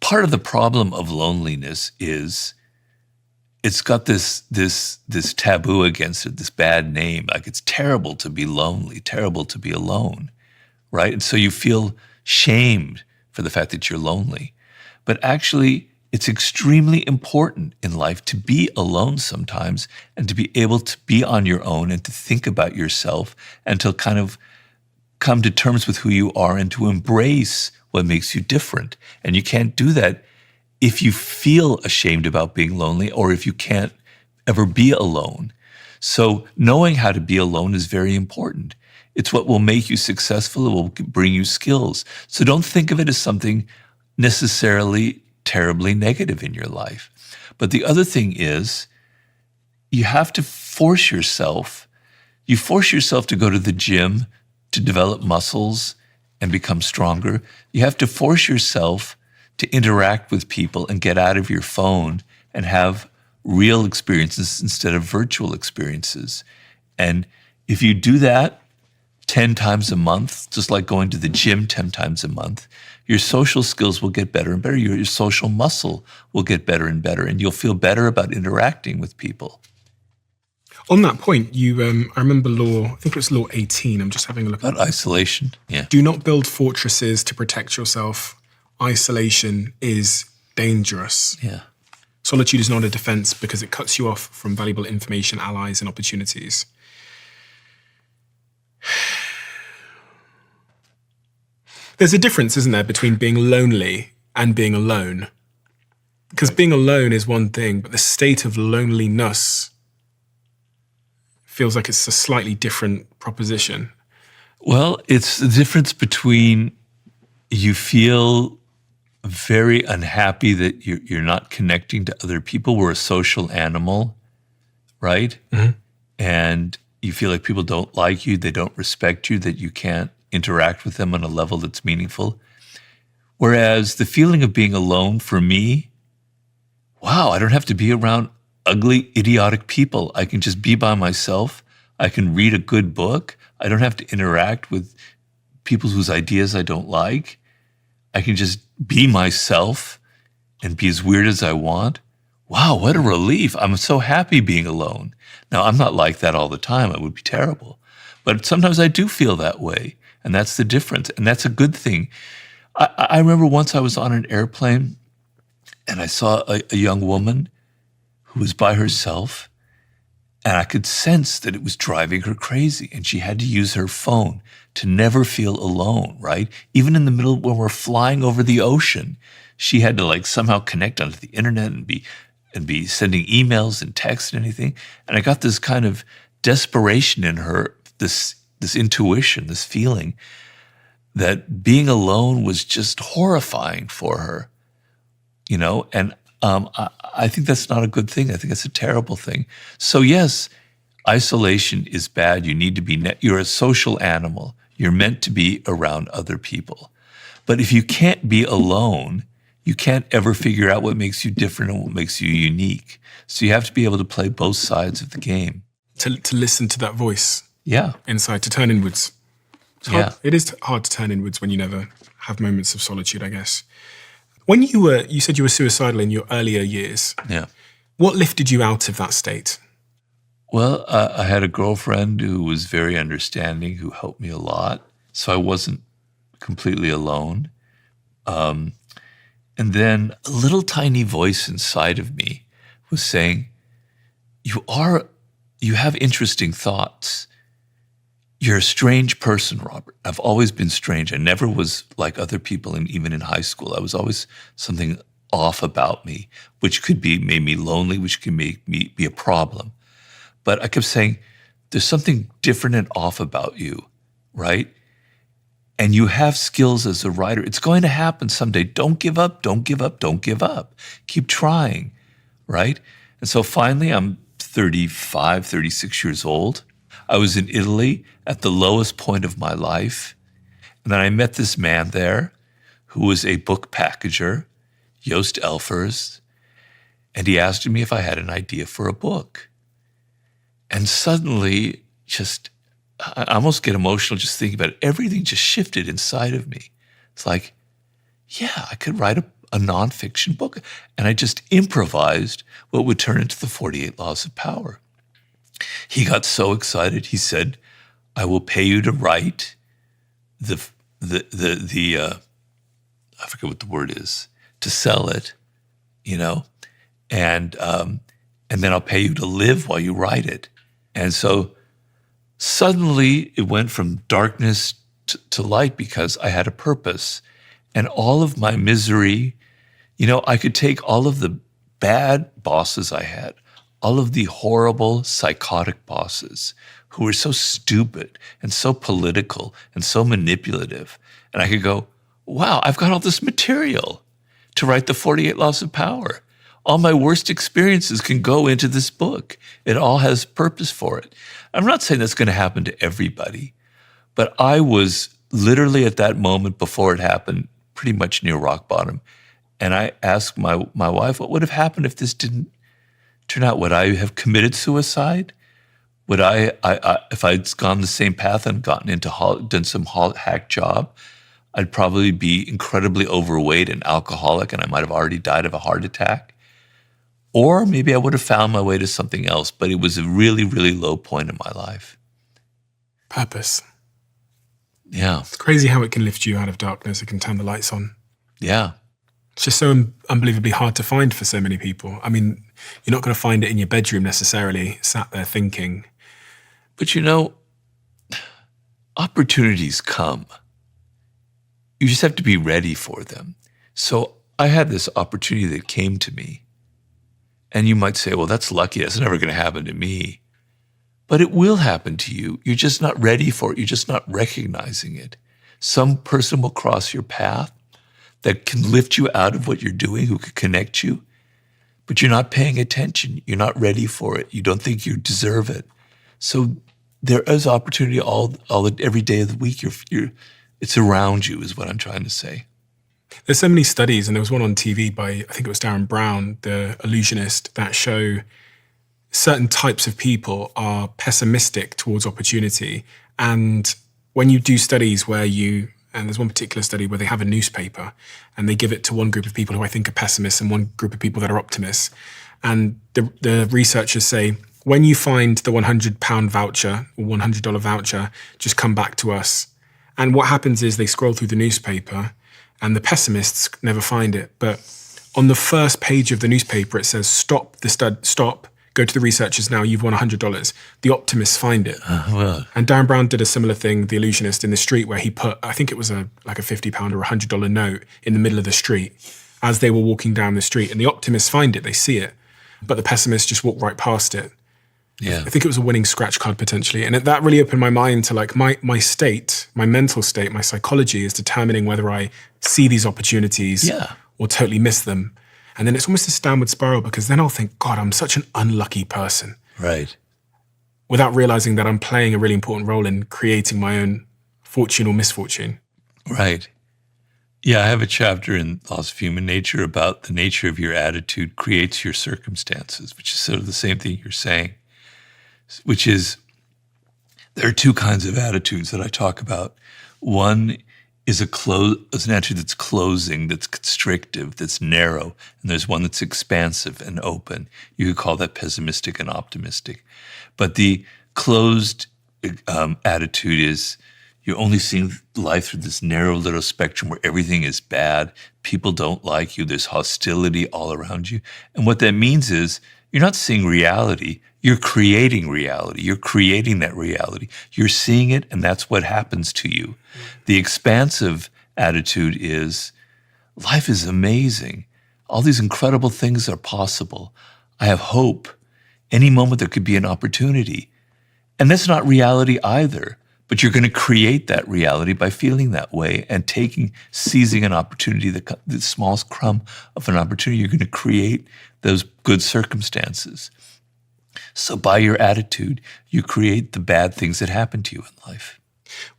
part of the problem of loneliness is it's got this taboo against it, this bad name. Like it's terrible to be lonely, terrible to be alone, right? And so you feel shamed for the fact that you're lonely. But actually, it's extremely important in life to be alone sometimes and to be able to be on your own and to think about yourself and to kind of come to terms with who you are and to embrace what makes you different. And you can't do that if you feel ashamed about being lonely or if you can't ever be alone. So knowing how to be alone is very important. It's what will make you successful. It will bring you skills. So don't think of it as something necessarily terribly negative in your life. But the other thing is you have to force yourself. You force yourself to go to the gym to develop muscles and become stronger. You have to force yourself to interact with people and get out of your phone and have real experiences instead of virtual experiences. And if you do that 10 times a month, just like going to the gym 10 times a month, your social skills will get better and better. Your social muscle will get better and better, and you'll feel better about interacting with people. On that point, I remember law, I think it was law 18. I'm just having a look about isolation. Yeah. Do not build fortresses to protect yourself. Isolation is dangerous. Yeah. Solitude is not a defense because it cuts you off from valuable information, allies, and opportunities. There's a difference, isn't there, between being lonely and being alone? Because being alone is one thing, but the state of loneliness feels like it's a slightly different proposition. Well, it's the difference between you feel very unhappy that you're not connecting to other people. We're a social animal, right? Mm-hmm. And you feel like people don't like you, they don't respect you, that you can't interact with them on a level that's meaningful. Whereas the feeling of being alone for me, wow, I don't have to be around ugly, idiotic people. I can just be by myself. I can read a good book. I don't have to interact with people whose ideas I don't like. I can just be myself and be as weird as I want. Wow, what a relief. I'm so happy being alone. Now, I'm not like that all the time. It would be terrible. But sometimes I do feel that way, and that's the difference, and that's a good thing. I remember once I was on an airplane, and I saw a young woman who was by herself, and I could sense that it was driving her crazy, and she had to use her phone to never feel alone, right? Even in the middle when we're flying over the ocean, she had to somehow connect onto the internet and be sending emails and texts and anything. And I got this kind of desperation in her, this intuition, this feeling that being alone was just horrifying for her, and I think that's not a good thing. I think it's a terrible thing. So yes, isolation is bad. You need to be, you're a social animal. You're meant to be around other people. But if you can't be alone, you can't ever figure out what makes you different and what makes you unique. So you have to be able to play both sides of the game. To listen to that voice. Yeah. Inside, to turn inwards. It is hard to turn inwards when you never have moments of solitude, I guess. When you said you were suicidal in your earlier years. Yeah. What lifted you out of that state? Well, I had a girlfriend who was very understanding, who helped me a lot. So I wasn't completely alone. And then a little tiny voice inside of me was saying, you have interesting thoughts. You're a strange person, Robert. I've always been strange. I never was like other people, and even in high school. I was always something off about me, which made me lonely, which could make me be a problem. But I kept saying, there's something different and off about you, right? And you have skills as a writer. It's going to happen someday. Don't give up, don't give up, don't give up. Keep trying, right? And so finally, I'm 35, 36 years old. I was in Italy at the lowest point of my life. And then I met this man there who was a book packager, Joost Elfers, and he asked me if I had an idea for a book. And suddenly, I almost get emotional just thinking about it. Everything just shifted inside of me. It's like, yeah, I could write a nonfiction book. And I just improvised what would turn into the 48 Laws of Power. He got so excited. He said, I will pay you to write I forget what the word is, to sell it, and then I'll pay you to live while you write it. And so suddenly it went from darkness to light because I had a purpose. And all of my misery, I could take all of the bad bosses I had, all of the horrible psychotic bosses who were so stupid and so political and so manipulative. And I could go, wow, I've got all this material to write the 48 Laws of Power. All my worst experiences can go into this book. It all has purpose for it. I'm not saying that's going to happen to everybody, but I was literally at that moment before it happened, pretty much near rock bottom. And I asked my wife, what would have happened if this didn't turn out? Would I have committed suicide? Would I if I'd gone the same path and gotten into done some hack job, I'd probably be incredibly overweight and alcoholic, and I might have already died of a heart attack. Or maybe I would have found my way to something else, but it was a really, really low point in my life. Purpose. Yeah. It's crazy how it can lift you out of darkness. It can turn the lights on. Yeah. It's just so unbelievably hard to find for so many people. I mean, you're not going to find it in your bedroom necessarily, sat there thinking. But opportunities come. You just have to be ready for them. So I had this opportunity that came to me. And you might say, well, that's lucky. That's never going to happen to me. But it will happen to you. You're just not ready for it. You're just not recognizing it. Some person will cross your path that can lift you out of what you're doing, who could connect you. But you're not paying attention. You're not ready for it. You don't think you deserve it. So there is opportunity every day of the week. It's around you, is what I'm trying to say. There's so many studies, and there was one on TV by, I think it was Darren Brown, the illusionist, that show certain types of people are pessimistic towards opportunity. And when you do studies and there's one particular study where they have a newspaper and they give it to one group of people who I think are pessimists and one group of people that are optimists. And the researchers say, when you find the £100 voucher or $100 voucher, just come back to us. And what happens is they scroll through the newspaper and the pessimists never find it. But on the first page of the newspaper, it says, stop, go to the researchers now, you've won $100. The optimists find it. And Darren Brown did a similar thing, the illusionist, in the street, where he put, I think it was like a £50 or $100 note in the middle of the street as they were walking down the street. And the optimists find it, they see it. But the pessimists just walk right past it. Yeah. I think it was a winning scratch card potentially. And that really opened my mind to like my state, my mental state, my psychology is determining whether I see these opportunities or totally miss them. And then it's almost this downward spiral, because then I'll think, God, I'm such an unlucky person. Right. Without realizing that I'm playing a really important role in creating my own fortune or misfortune. Right. Yeah, I have a chapter in Laws of Human Nature about the nature of your attitude creates your circumstances, which is sort of the same thing you're saying, which is there are two kinds of attitudes that I talk about. One is an attitude that's closing, that's constrictive, that's narrow, and there's one that's expansive and open. You could call that pessimistic and optimistic. But the closed attitude is you're only seeing life through this narrow little spectrum where everything is bad, people don't like you, there's hostility all around you. And what that means is you're not seeing reality, you're creating reality. You're creating that reality. You're seeing it, and that's what happens to you. The expansive attitude is, life is amazing. All these incredible things are possible. I have hope. Any moment there could be an opportunity. And that's not reality either, but you're going to create that reality by feeling that way and seizing an opportunity, the smallest crumb of an opportunity. You're going to create those good circumstances. So by your attitude, you create the bad things that happen to you in life.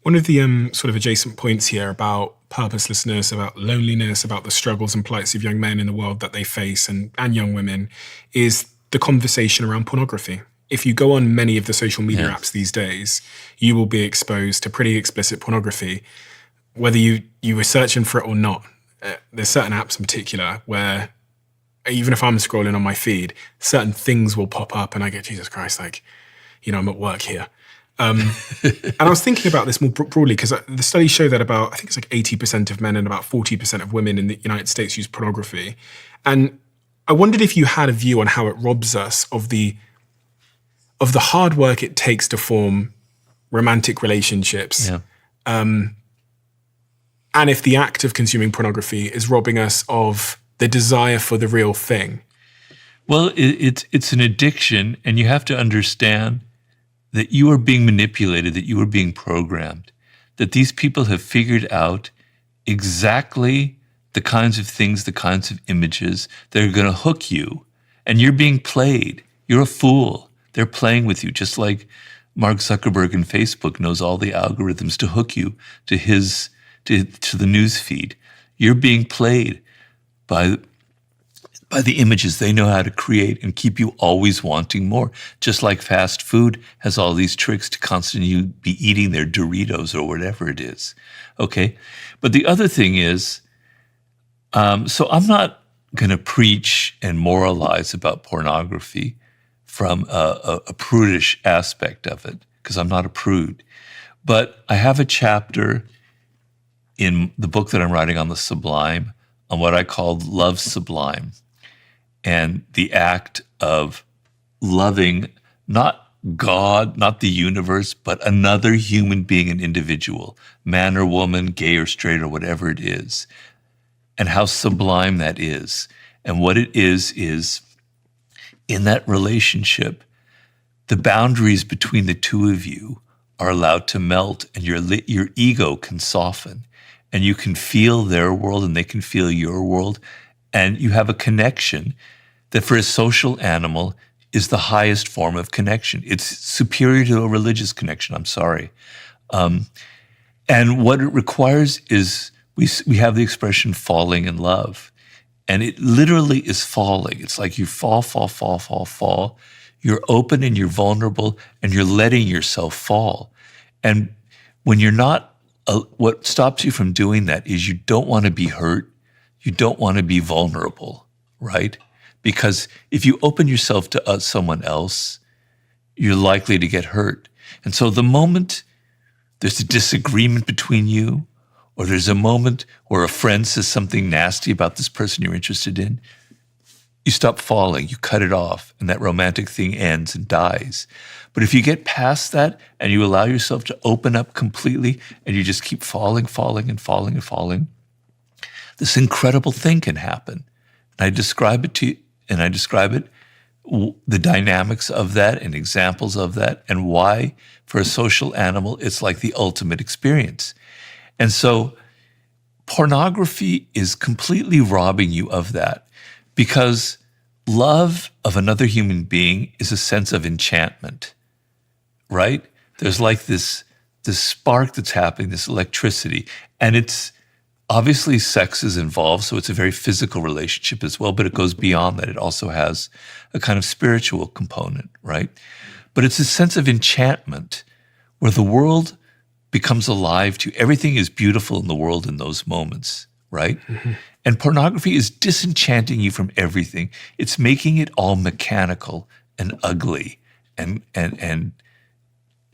One of the sort of adjacent points here about purposelessness, about loneliness, about the struggles and plights of young men in the world that they face and young women is the conversation around pornography. If you go on many of the social media apps these days, you will be exposed to pretty explicit pornography, whether you were searching for it or not. there's certain apps in particular where even if I'm scrolling on my feed, certain things will pop up and I get, Jesus Christ, like, I'm at work here. And I was thinking about this more broadly because the studies show that I think it's like 80% of men and about 40% of women in the United States use pornography. And I wondered if you had a view on how it robs us of the hard work it takes to form romantic relationships. Yeah. And if the act of consuming pornography is robbing us of the desire for the real thing. Well, it's an addiction, and you have to understand that you are being manipulated, that you are being programmed, that these people have figured out exactly the kinds of things, the kinds of images that are going to hook you, and you're being played. You're a fool. They're playing with you, just like Mark Zuckerberg and Facebook knows all the algorithms to hook you to the news feed. You're being played by the images they know how to create and keep you always wanting more. Just like fast food has all these tricks to constantly be eating their Doritos or whatever it is. Okay? But the other thing is, so I'm not going to preach and moralize about pornography from a prudish aspect of it, because I'm not a prude. But I have a chapter in the book that I'm writing on the sublime, on what I call love sublime, and the act of loving not God, not the universe, but another human being, an individual, man or woman, gay or straight or whatever it is, and how sublime that is. And what it is in that relationship, the boundaries between the two of you are allowed to melt, and your ego can soften, and you can feel their world and they can feel your world, and you have a connection that for a social animal is the highest form of connection. It's superior to a religious connection, I'm sorry. And what it requires is, we have the expression falling in love. And it literally is falling. It's like you fall. You're open and you're vulnerable and you're letting yourself fall. And when you're not, what stops you from doing that is you don't want to be hurt. You don't want to be vulnerable, right? Because if you open yourself to someone else, you're likely to get hurt. And so the moment there's a disagreement between you, or there's a moment where a friend says something nasty about this person you're interested in, you stop falling, you cut it off, and that romantic thing ends and dies. But if you get past that and you allow yourself to open up completely and you just keep falling, this incredible thing can happen. And I describe it to you, and I describe it, the dynamics of that and examples of that, and why for a social animal it's like the ultimate experience. And so pornography is completely robbing you of that, because love of another human being is a sense of enchantment, right? There's like this spark that's happening, this electricity, and it's obviously sex is involved, so it's a very physical relationship as well, but it goes beyond that. It also has a kind of spiritual component, right? But it's a sense of enchantment where the world becomes alive to you. Everything is beautiful in the world in those moments, right? Mm-hmm. And pornography is disenchanting you from everything. It's making it all mechanical and ugly, and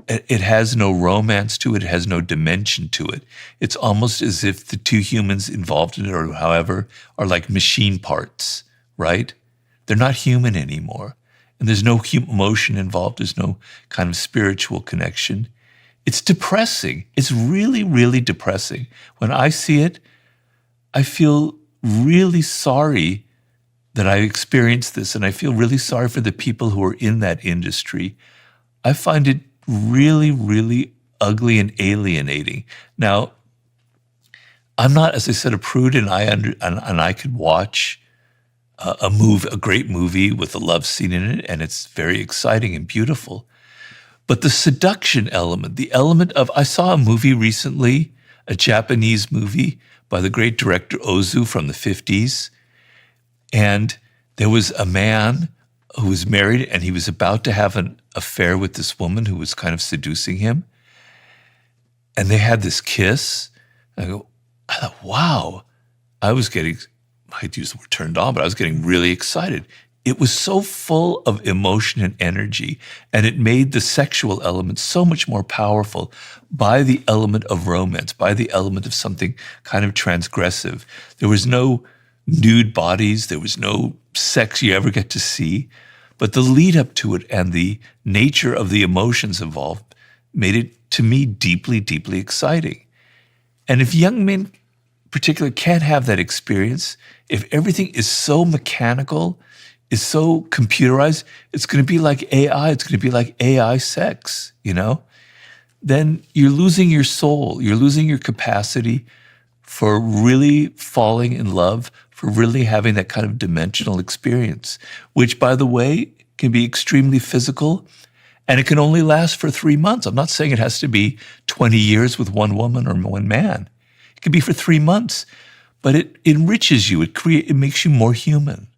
it has no romance to it. It has no dimension to it. It's almost as if the two humans involved in it, or however, are like machine parts, right? They're not human anymore. And there's no emotion involved. There's no kind of spiritual connection. It's depressing. It's really, really depressing. When I see it, I feel really sorry that I experienced this, and I feel really sorry for the people who are in that industry. I find it really, really ugly and alienating. Now, I'm not, as I said, a prude, and I could watch a great movie with a love scene in it, and it's very exciting and beautiful. But the seduction element, the element of, I saw a movie recently, a Japanese movie by the great director Ozu from the 50s, and there was a man who was married, and he was about to have an affair with this woman who was kind of seducing him. And they had this kiss. I thought, wow, I was getting, I'd use the word turned on, but I was getting really excited. It was so full of emotion and energy, and it made the sexual element so much more powerful by the element of romance, by the element of something kind of transgressive. There was no nude bodies, there was no sex you ever get to see, but the lead up to it and the nature of the emotions involved made it, to me, deeply, deeply exciting. And if young men in particular can't have that experience, if everything is so mechanical, is so computerized, it's going to be like AI. It's going to be like AI sex, Then you're losing your soul. You're losing your capacity for really falling in love, for really having that kind of dimensional experience, which, by the way, can be extremely physical, and it can only last for 3 months. I'm not saying it has to be 20 years with one woman or one man. It can be for 3 months, but it enriches you. It makes you more human.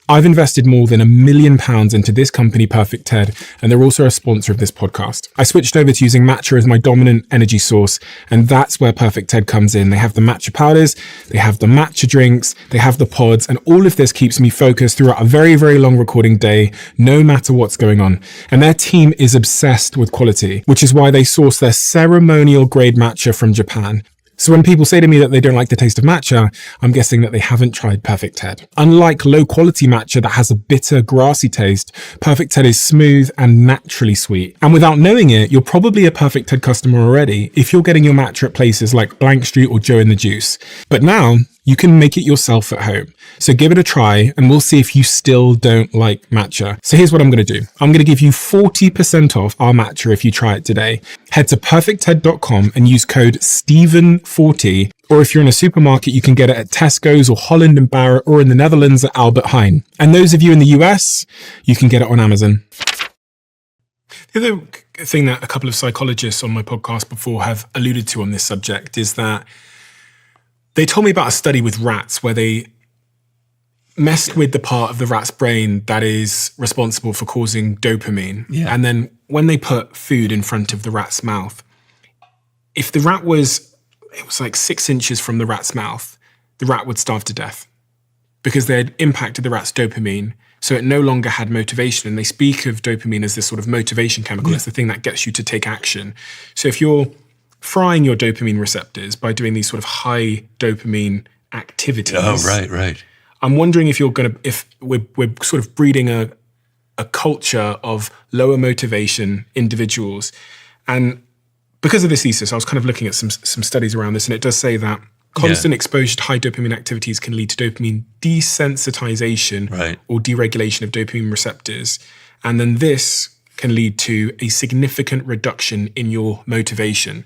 I've invested more than £1 million into this company, Perfect TED, and they're also a sponsor of this podcast. I switched over to using matcha as my dominant energy source, and that's where Perfect TED comes in. They have the matcha powders, they have the matcha drinks, they have the pods, and all of this keeps me focused throughout a very, very long recording day, no matter what's going on. And their team is obsessed with quality, which is why they source their ceremonial grade matcha from Japan. So when people say to me that they don't like the taste of matcha, I'm guessing that they haven't tried Perfect TED. Unlike low-quality matcha that has a bitter, grassy taste, Perfect TED is smooth and naturally sweet. And without knowing it, you're probably a Perfect TED customer already if you're getting your matcha at places like Blank Street or Joe in the Juice. But now, you can make it yourself at home. So give it a try and we'll see if you still don't like matcha. So here's what I'm going to do. I'm going to give you 40% off our matcha if you try it today. Head to perfectted.com and use code Steven40. Or if you're in a supermarket, you can get it at Tesco's or Holland & Barrett or in the Netherlands at Albert Heijn. And those of you in the US, you can get it on Amazon. The other thing that a couple of psychologists on my podcast before have alluded to on this subject is that they told me about a study with rats where they messed with the part of the rat's brain that is responsible for causing dopamine. Yeah. And then when they put food in front of the rat's mouth, if the rat was like 6 inches from the rat's mouth, the rat would starve to death because they had impacted the rat's dopamine. So it no longer had motivation. And they speak of dopamine as this sort of motivation chemical. Yeah. It's the thing that gets you to take action. So if you're frying your dopamine receptors by doing these sort of high dopamine activities. Oh, right. I'm wondering if we're sort of breeding a culture of lower motivation individuals. And because of this thesis, I was kind of looking at some studies around this, and it does say that constant exposure to high dopamine activities can lead to dopamine desensitization or deregulation of dopamine receptors. And then this can lead to a significant reduction in your motivation.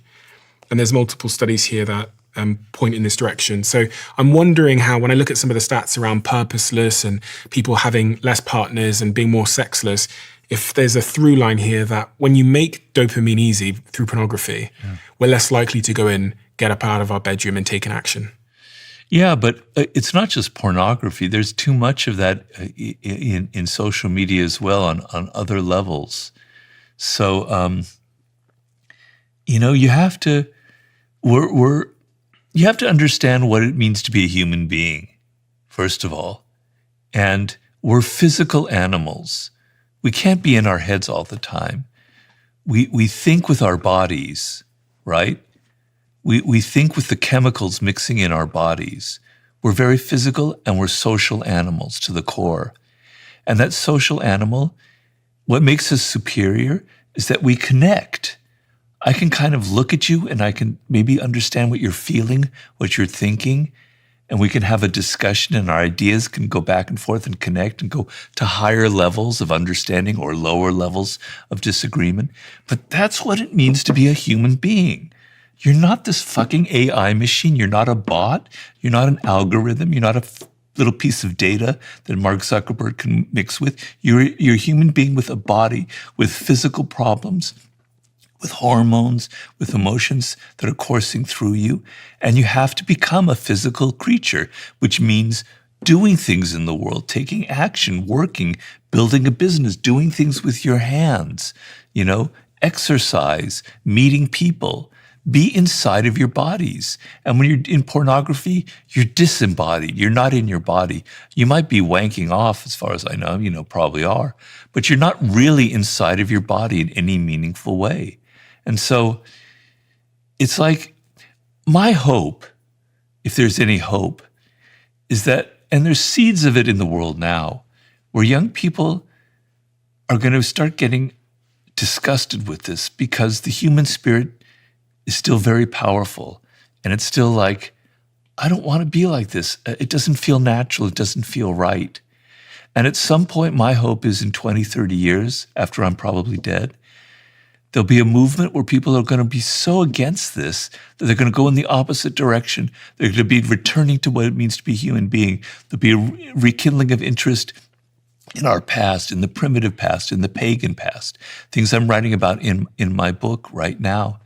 And there's multiple studies here that point in this direction. So I'm wondering how, when I look at some of the stats around purposeless and people having less partners and being more sexless, if there's a through line here that when you make dopamine easy through pornography, we're less likely to go in, get up out of our bedroom and take an action. Yeah, but it's not just pornography. There's too much of that in social media as well on other levels. So, you have to you have to understand what it means to be a human being, first of all. And we're physical animals. We can't be in our heads all the time. We think with our bodies, right? We think with the chemicals mixing in our bodies. We're very physical and we're social animals to the core. And that social animal, what makes us superior is that we connect. I can kind of look at you and I can maybe understand what you're feeling, what you're thinking, and we can have a discussion and our ideas can go back and forth and connect and go to higher levels of understanding or lower levels of disagreement. But that's what it means to be a human being. You're not this fucking AI machine. You're not a bot. You're not an algorithm. You're not a little piece of data that Mark Zuckerberg can mix with. You're a human being with a body, with physical problems, with hormones, with emotions that are coursing through you. And you have to become a physical creature, which means doing things in the world, taking action, working, building a business, doing things with your hands, exercise, meeting people, be inside of your bodies. And when you're in pornography, you're disembodied. You're not in your body. You might be wanking off, as far as I know, probably are, but you're not really inside of your body in any meaningful way. And so it's like my hope, if there's any hope, is that, and there's seeds of it in the world now, where young people are going to start getting disgusted with this because the human spirit is still very powerful. And it's still like, I don't want to be like this. It doesn't feel natural. It doesn't feel right. And at some point, my hope is in 20, 30 years, after I'm probably dead, there'll be a movement where people are going to be so against this that they're going to go in the opposite direction. They're going to be returning to what it means to be a human being. There'll be a rekindling of interest in our past, in the primitive past, in the pagan past, things I'm writing about in my book right now.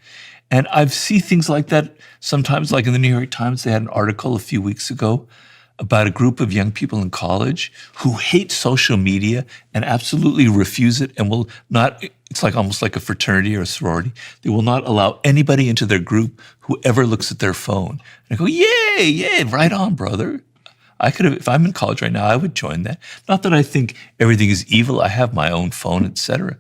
And I see things like that sometimes, like in the New York Times, they had an article a few weeks ago about a group of young people in college who hate social media and absolutely refuse it and will not, it's like almost like a fraternity or a sorority. They will not allow anybody into their group who ever looks at their phone. And I go, yay, right on, brother. I could have, if I'm in college right now, I would join that. Not that I think everything is evil. I have my own phone, etc.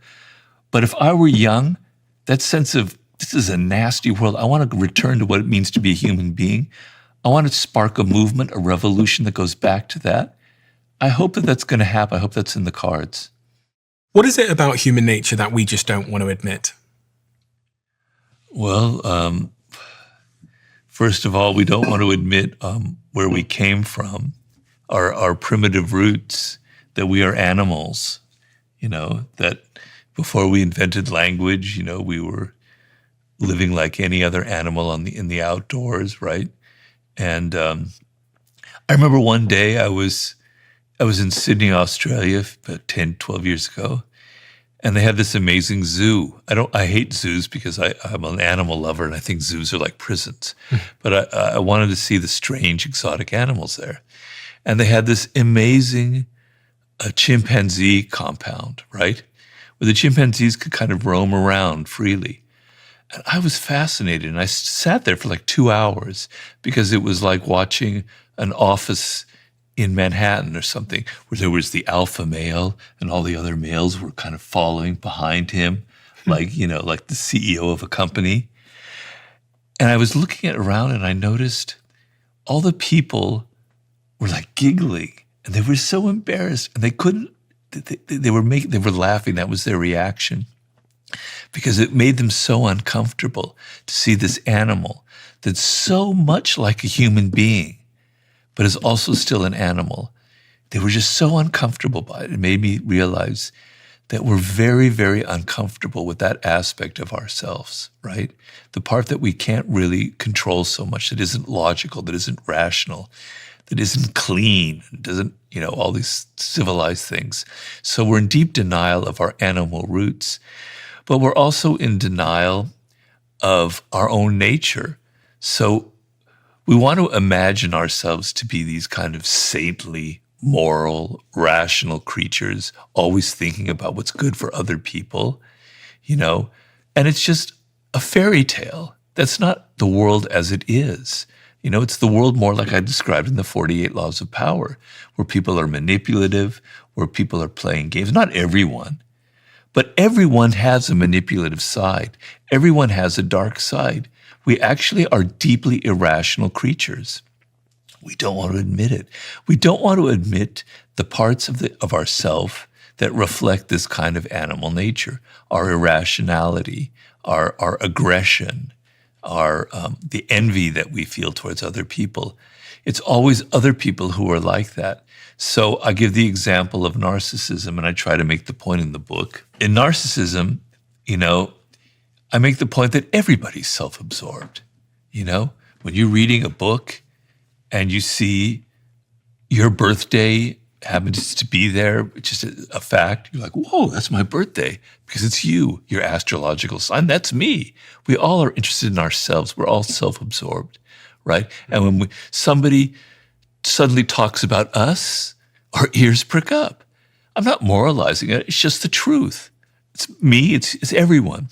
But if I were young, that sense of, this is a nasty world. I want to return to what it means to be a human being. I want to spark a movement, a revolution that goes back to that. I hope that that's going to happen. I hope that's in the cards. What is it about human nature that we just don't want to admit? Well, first of all, we don't want to admit where we came from, our primitive roots, that we are animals, that before we invented language, we were living like any other animal in the outdoors, right? And I remember one day I was in Sydney, Australia, about 10, 12 years ago, and they had this amazing zoo. I hate zoos because I'm an animal lover, and I think zoos are like prisons. But I wanted to see the strange, exotic animals there. And they had this amazing chimpanzee compound, right? Where the chimpanzees could kind of roam around freely. And I was fascinated, and I sat there for like 2 hours because it was like watching an office in Manhattan or something, where there was the alpha male and all the other males were kind of following behind him, like the CEO of a company. And I was looking around and I noticed all the people were like giggling, and they were so embarrassed, and they couldn't, they were laughing. That was their reaction. Because it made them so uncomfortable to see this animal that's so much like a human being, but is also still an animal. They were just so uncomfortable by it. It made me realize that we're very, very uncomfortable with that aspect of ourselves, right? The part that we can't really control so much, that isn't logical, that isn't rational, that isn't clean, doesn't, all these civilized things. So we're in deep denial of our animal roots. But we're also in denial of our own nature. So we want to imagine ourselves to be these kind of saintly, moral, rational creatures, always thinking about what's good for other people, and it's just a fairy tale. That's not the world as it is. It's the world more like I described in the 48 Laws of Power, where people are manipulative, where people are playing games. Not everyone. But everyone has a manipulative side. Everyone has a dark side. We actually are deeply irrational creatures. We don't want to admit it. We don't want to admit the parts of ourself that reflect this kind of animal nature, our irrationality, our aggression, the envy that we feel towards other people. It's always other people who are like that. So I give the example of narcissism, and I try to make the point in the book. In narcissism, I make the point that everybody's self-absorbed. When you're reading a book and you see your birthday happens to be there, just a fact, you're like, whoa, that's my birthday, because it's you, your astrological sign. That's me. We all are interested in ourselves. We're all self-absorbed, right? And when somebody suddenly talks about us, our ears prick up. I'm not moralizing it. It's just the truth. It's me. It's everyone.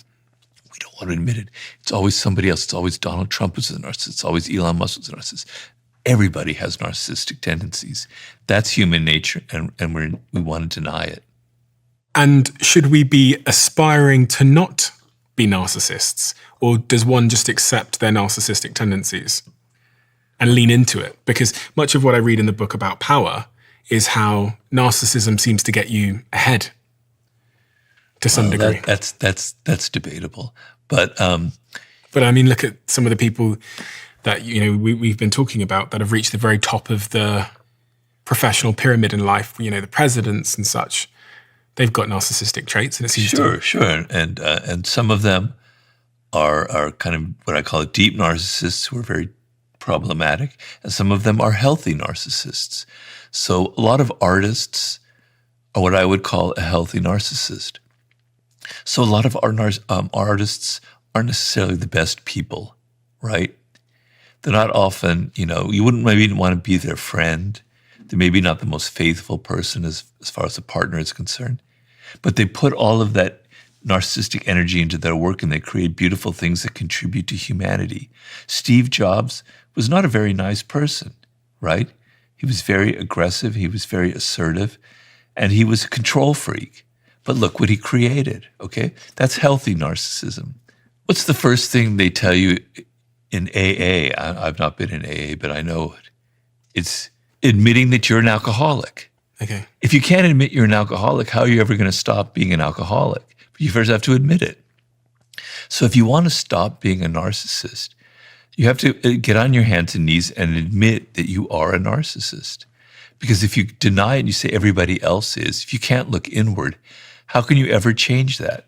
We don't want to admit it. It's always somebody else. It's always Donald Trump who's a narcissist. It's always Elon Musk who's a narcissist. Everybody has narcissistic tendencies. That's human nature, and we want to deny it. And should we be aspiring to not be narcissists? Or does one just accept their narcissistic tendencies and lean into it? Because much of what I read in the book about power is how narcissism seems to get you ahead to some degree. That's debatable. But I mean, look at some of the people that we've been talking about that have reached the very top of the professional pyramid in life. The presidents and such. They've got narcissistic traits, and it seems sure, and some of them are kind of what I call deep narcissists who are very problematic, and some of them are healthy narcissists. So a lot of artists are what I would call a healthy narcissist. So a lot of our artists aren't necessarily the best people, right? They're not often, you wouldn't maybe want to be their friend. They're maybe not the most faithful person as far as a partner is concerned. But they put all of that narcissistic energy into their work, and they create beautiful things that contribute to humanity. Steve Jobs was not a very nice person, right? He was very aggressive, he was very assertive, and he was a control freak. But look what he created, okay? That's healthy narcissism. What's the first thing they tell you in AA? I've not been in AA, but I know it. It's admitting that you're an alcoholic. Okay. If you can't admit you're an alcoholic, how are you ever going to stop being an alcoholic? You first have to admit it. So if you want to stop being a narcissist, you have to get on your hands and knees and admit that you are a narcissist. Because if you deny it and you say everybody else is, if you can't look inward, how can you ever change that?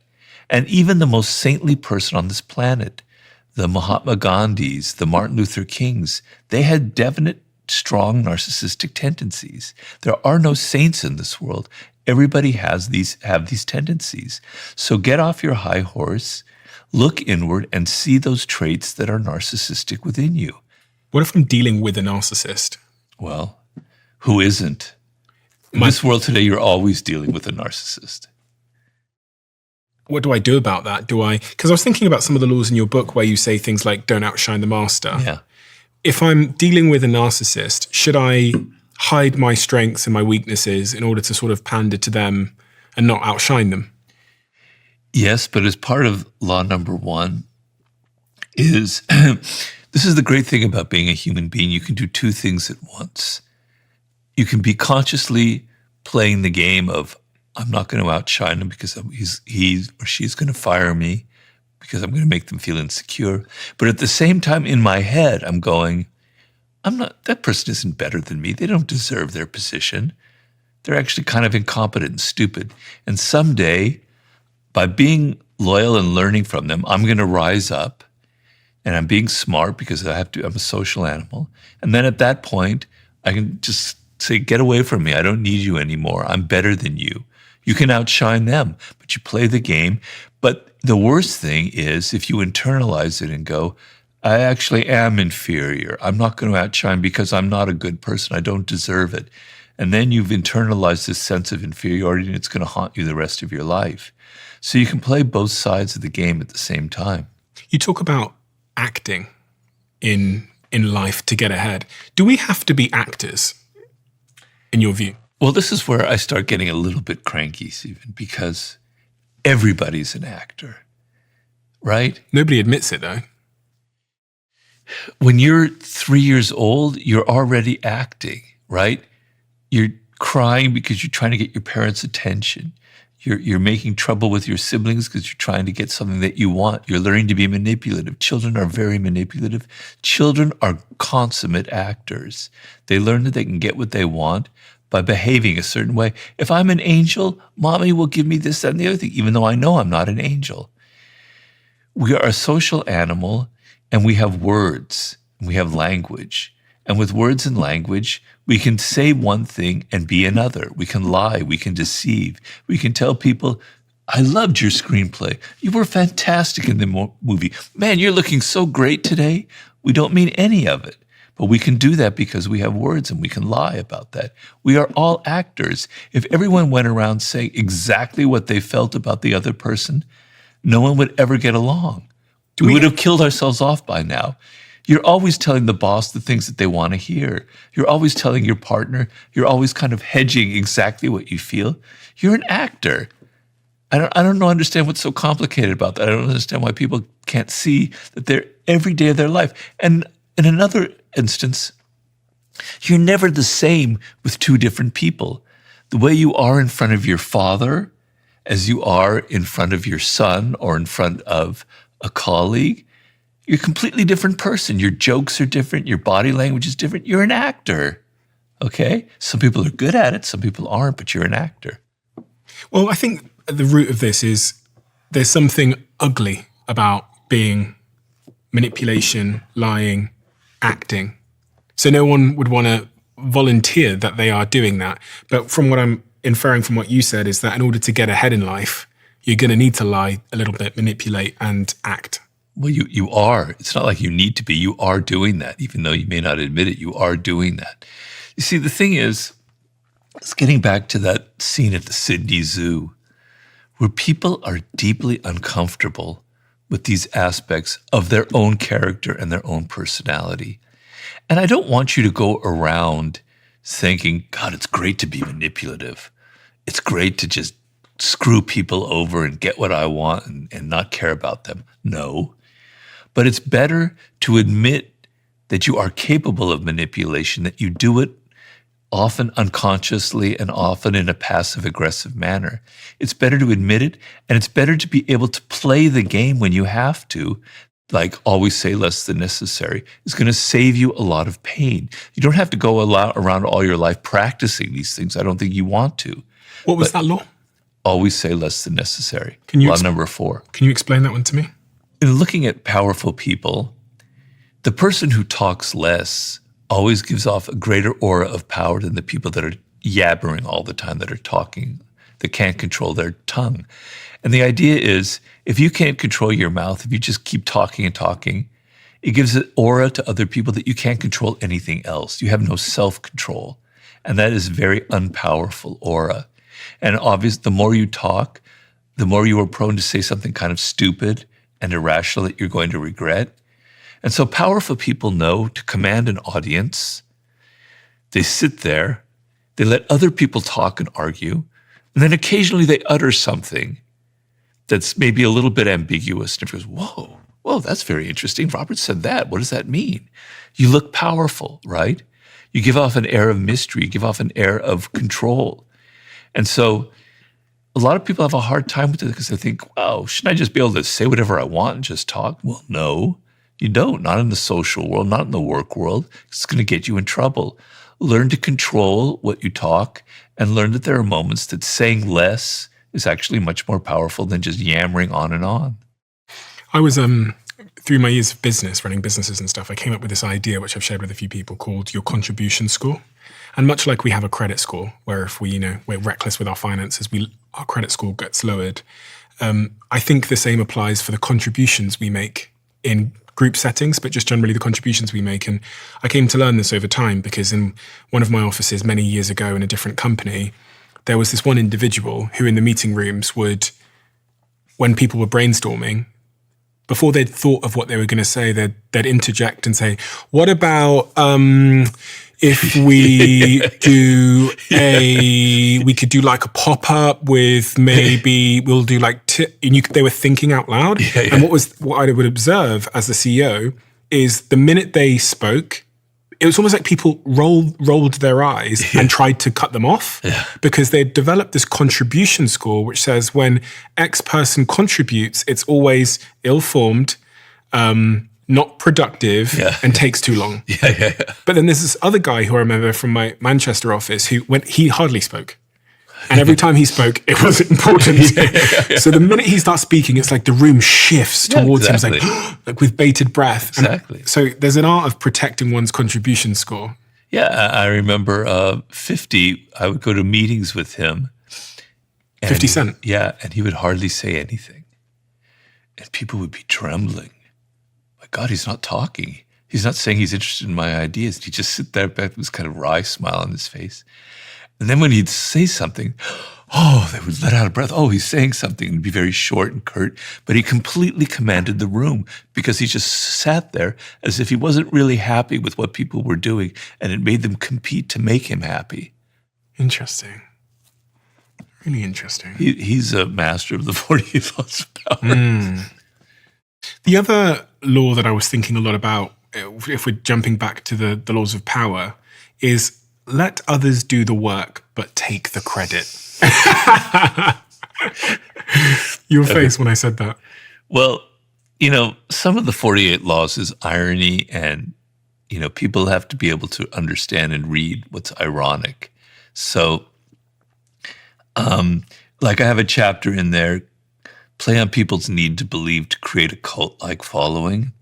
And even the most saintly person on this planet, the Mahatma Gandhis, the Martin Luther Kings, they had definite, strong narcissistic tendencies. There are no saints in this world. Everybody have these tendencies. So get off your high horse, look inward, and see those traits that are narcissistic within you. What if I'm dealing with a narcissist? Well, who isn't? In this world today, you're always dealing with a narcissist. What do I do about that? Because I was thinking about some of the laws in your book where you say things like, don't outshine the master. Yeah. If I'm dealing with a narcissist, should I hide my strengths and my weaknesses in order to sort of pander to them and not outshine them? Yes, but as part of law number one is, this is the great thing about being a human being. You can do two things at once. You can be consciously playing the game of, I'm not going to outshine him because he or she's going to fire me because I'm going to make them feel insecure. But at the same time, in my head, I'm going, that person isn't better than me. They don't deserve their position. They're actually kind of incompetent and stupid. And someday, by being loyal and learning from them, I'm going to rise up, and I'm being smart because I'm a social animal. And then at that point, I can just say, get away from me. I don't need you anymore. I'm better than you. You can outshine them, but you play the game. But the worst thing is if you internalize it and go, I actually am inferior. I'm not going to outshine because I'm not a good person. I don't deserve it. And then you've internalized this sense of inferiority, and it's going to haunt you the rest of your life. So you can play both sides of the game at the same time. You talk about acting in life to get ahead. Do we have to be actors, in your view? Well, this is where I start getting a little bit cranky, Stephen, because everybody's an actor, right? Nobody admits it, though. When you're 3 years old, you're already acting, right? You're crying because you're trying to get your parents' attention. You're making trouble with your siblings because you're trying to get something that you want. You're learning to be manipulative. Children are very manipulative. Children are consummate actors. They learn that they can get what they want by behaving a certain way. If I'm an angel, mommy will give me this, that, and the other thing, even though I know I'm not an angel. We are a social animal, and we have words, and we have language. And with words and language, we can say one thing and be another. We can lie, we can deceive. We can tell people, I loved your screenplay. You were fantastic in the movie. Man, you're looking so great today. We don't mean any of it. But we can do that because we have words, and we can lie about that. We are all actors. If everyone went around saying exactly what they felt about the other person, no one would ever get along. Do We would have killed ourselves off by now. You're always telling the boss the things that they want to hear. You're always telling your partner. You're always kind of hedging exactly what you feel. You're an actor. I don't understand what's so complicated about that. I don't understand why people can't see that they're every day of their life. And in another instance, you're never the same with two different people. The way you are in front of your father, as you are in front of your son or in front of a colleague, you're a completely different person. Your jokes are different. Your body language is different. You're an actor, okay? Some people are good at it. Some people aren't, but you're an actor. Well, I think at the root of this is there's something ugly about being manipulation, lying, acting. So no one would want to volunteer that they are doing that. But from what I'm inferring from what you said is that in order to get ahead in life, you're going to need to lie a little bit, manipulate, and act. Well, you are. It's not like you need to be. You are doing that. Even though you may not admit it, you are doing that. You see, the thing is, it's getting back to that scene at the Sydney Zoo where people are deeply uncomfortable with these aspects of their own character and their own personality. And I don't want you to go around thinking, God, it's great to be manipulative. It's great to just screw people over and get what I want and not care about them. No. But it's better to admit that you are capable of manipulation, that you do it often unconsciously and often in a passive-aggressive manner. It's better to admit it, and it's better to be able to play the game when you have to, like always say less than necessary. It's going to save you a lot of pain. You don't have to go around all your life practicing these things. I don't think you want to. What was that law? Always say less than necessary. Law number 4. Can you explain that one to me? In looking at powerful people, the person who talks less always gives off a greater aura of power than the people that are yabbering all the time, that are talking, that can't control their tongue. And the idea is, if you can't control your mouth, if you just keep talking and talking, it gives an aura to other people that you can't control anything else. You have no self-control. And that is a very unpowerful aura. And obviously, the more you talk, the more you are prone to say something kind of stupid and irrational that you're going to regret. And so powerful people know to command an audience. They sit there, they let other people talk and argue, and then occasionally they utter something that's maybe a little bit ambiguous. And everyone goes, whoa, that's very interesting. Robert said that. What does that mean? You look powerful, right? You give off an air of mystery, you give off an air of control. And so a lot of people have a hard time with it because they think, wow, shouldn't I just be able to say whatever I want and just talk? Well, no, you don't. Not in the social world, not in the work world. It's going to get you in trouble. Learn to control what you talk and learn that there are moments that saying less is actually much more powerful than just yammering on and on. I was, through my years of business, running businesses and stuff, I came up with this idea, which I've shared with a few people, called your contribution score. And much like we have a credit score, where if we're reckless with our finances, our credit score gets lowered. I think the same applies for the contributions we make in group settings, but just generally the contributions we make. And I came to learn this over time because in one of my offices many years ago in a different company, there was this one individual who in the meeting rooms would, when people were brainstorming, before they'd thought of what they were going to say, they'd interject and say, what about if we we could do like a pop-up with maybe we'll do like, they were thinking out loud. Yeah. And what I would observe as the CEO is the minute they spoke, it was almost like people rolled their eyes and tried to cut them off because they developed this contribution score, which says when X person contributes, it's always ill-formed, not productive, and takes too long. But then there's this other guy who I remember from my Manchester office he hardly spoke. And every time he spoke, it was important. So the minute he starts speaking, it's like the room shifts towards him. It's like with bated breath. Exactly. And so there's an art of protecting one's contribution score. Yeah, I remember 50, I would go to meetings with him. 50 Cent? Yeah, and he would hardly say anything. And people would be trembling. My God, he's not talking. He's not saying he's interested in my ideas. He just sit there with this kind of wry smile on his face. And then when he'd say something, oh, they would let out a breath. Oh, he's saying something, and be very short and curt. But he completely commanded the room because he just sat there as if he wasn't really happy with what people were doing, and it made them compete to make him happy. Interesting. Really interesting. He's a master of the 48 laws of power. The other law that I was thinking a lot about, if we're jumping back to the laws of power, is let others do the work, but take the credit. Your face when I said that. Well, some of the 48 laws is irony, and, people have to be able to understand and read what's ironic. So, like I have a chapter in there, play on people's need to believe to create a cult-like following.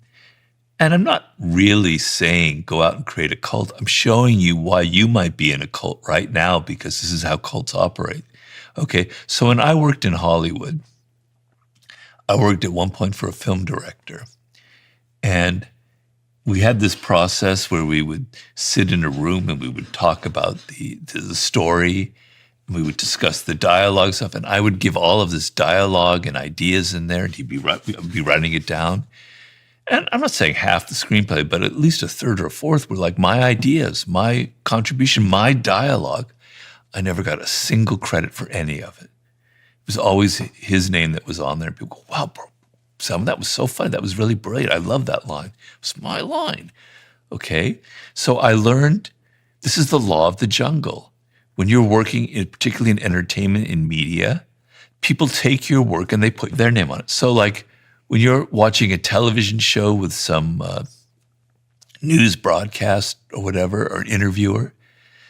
And I'm not really saying go out and create a cult. I'm showing you why you might be in a cult right now, because this is how cults operate. Okay, so when I worked in Hollywood, I worked at one point for a film director. And we had this process where we would sit in a room and we would talk about the story, and we would discuss the dialogue stuff. And I would give all of this dialogue and ideas in there, and he'd be writing it down. And I'm not saying half the screenplay, but at least a third or a fourth were like my ideas, my contribution, my dialogue. I never got a single credit for any of it. It was always his name that was on there. People go, wow, bro, Sam, that was so funny. That was really brilliant. I love that line. It was my line. Okay. So I learned this is the law of the jungle. When you're working, particularly in entertainment, in media, people take your work and they put their name on it. So like, when you're watching a television show with some news broadcast or whatever, or an interviewer,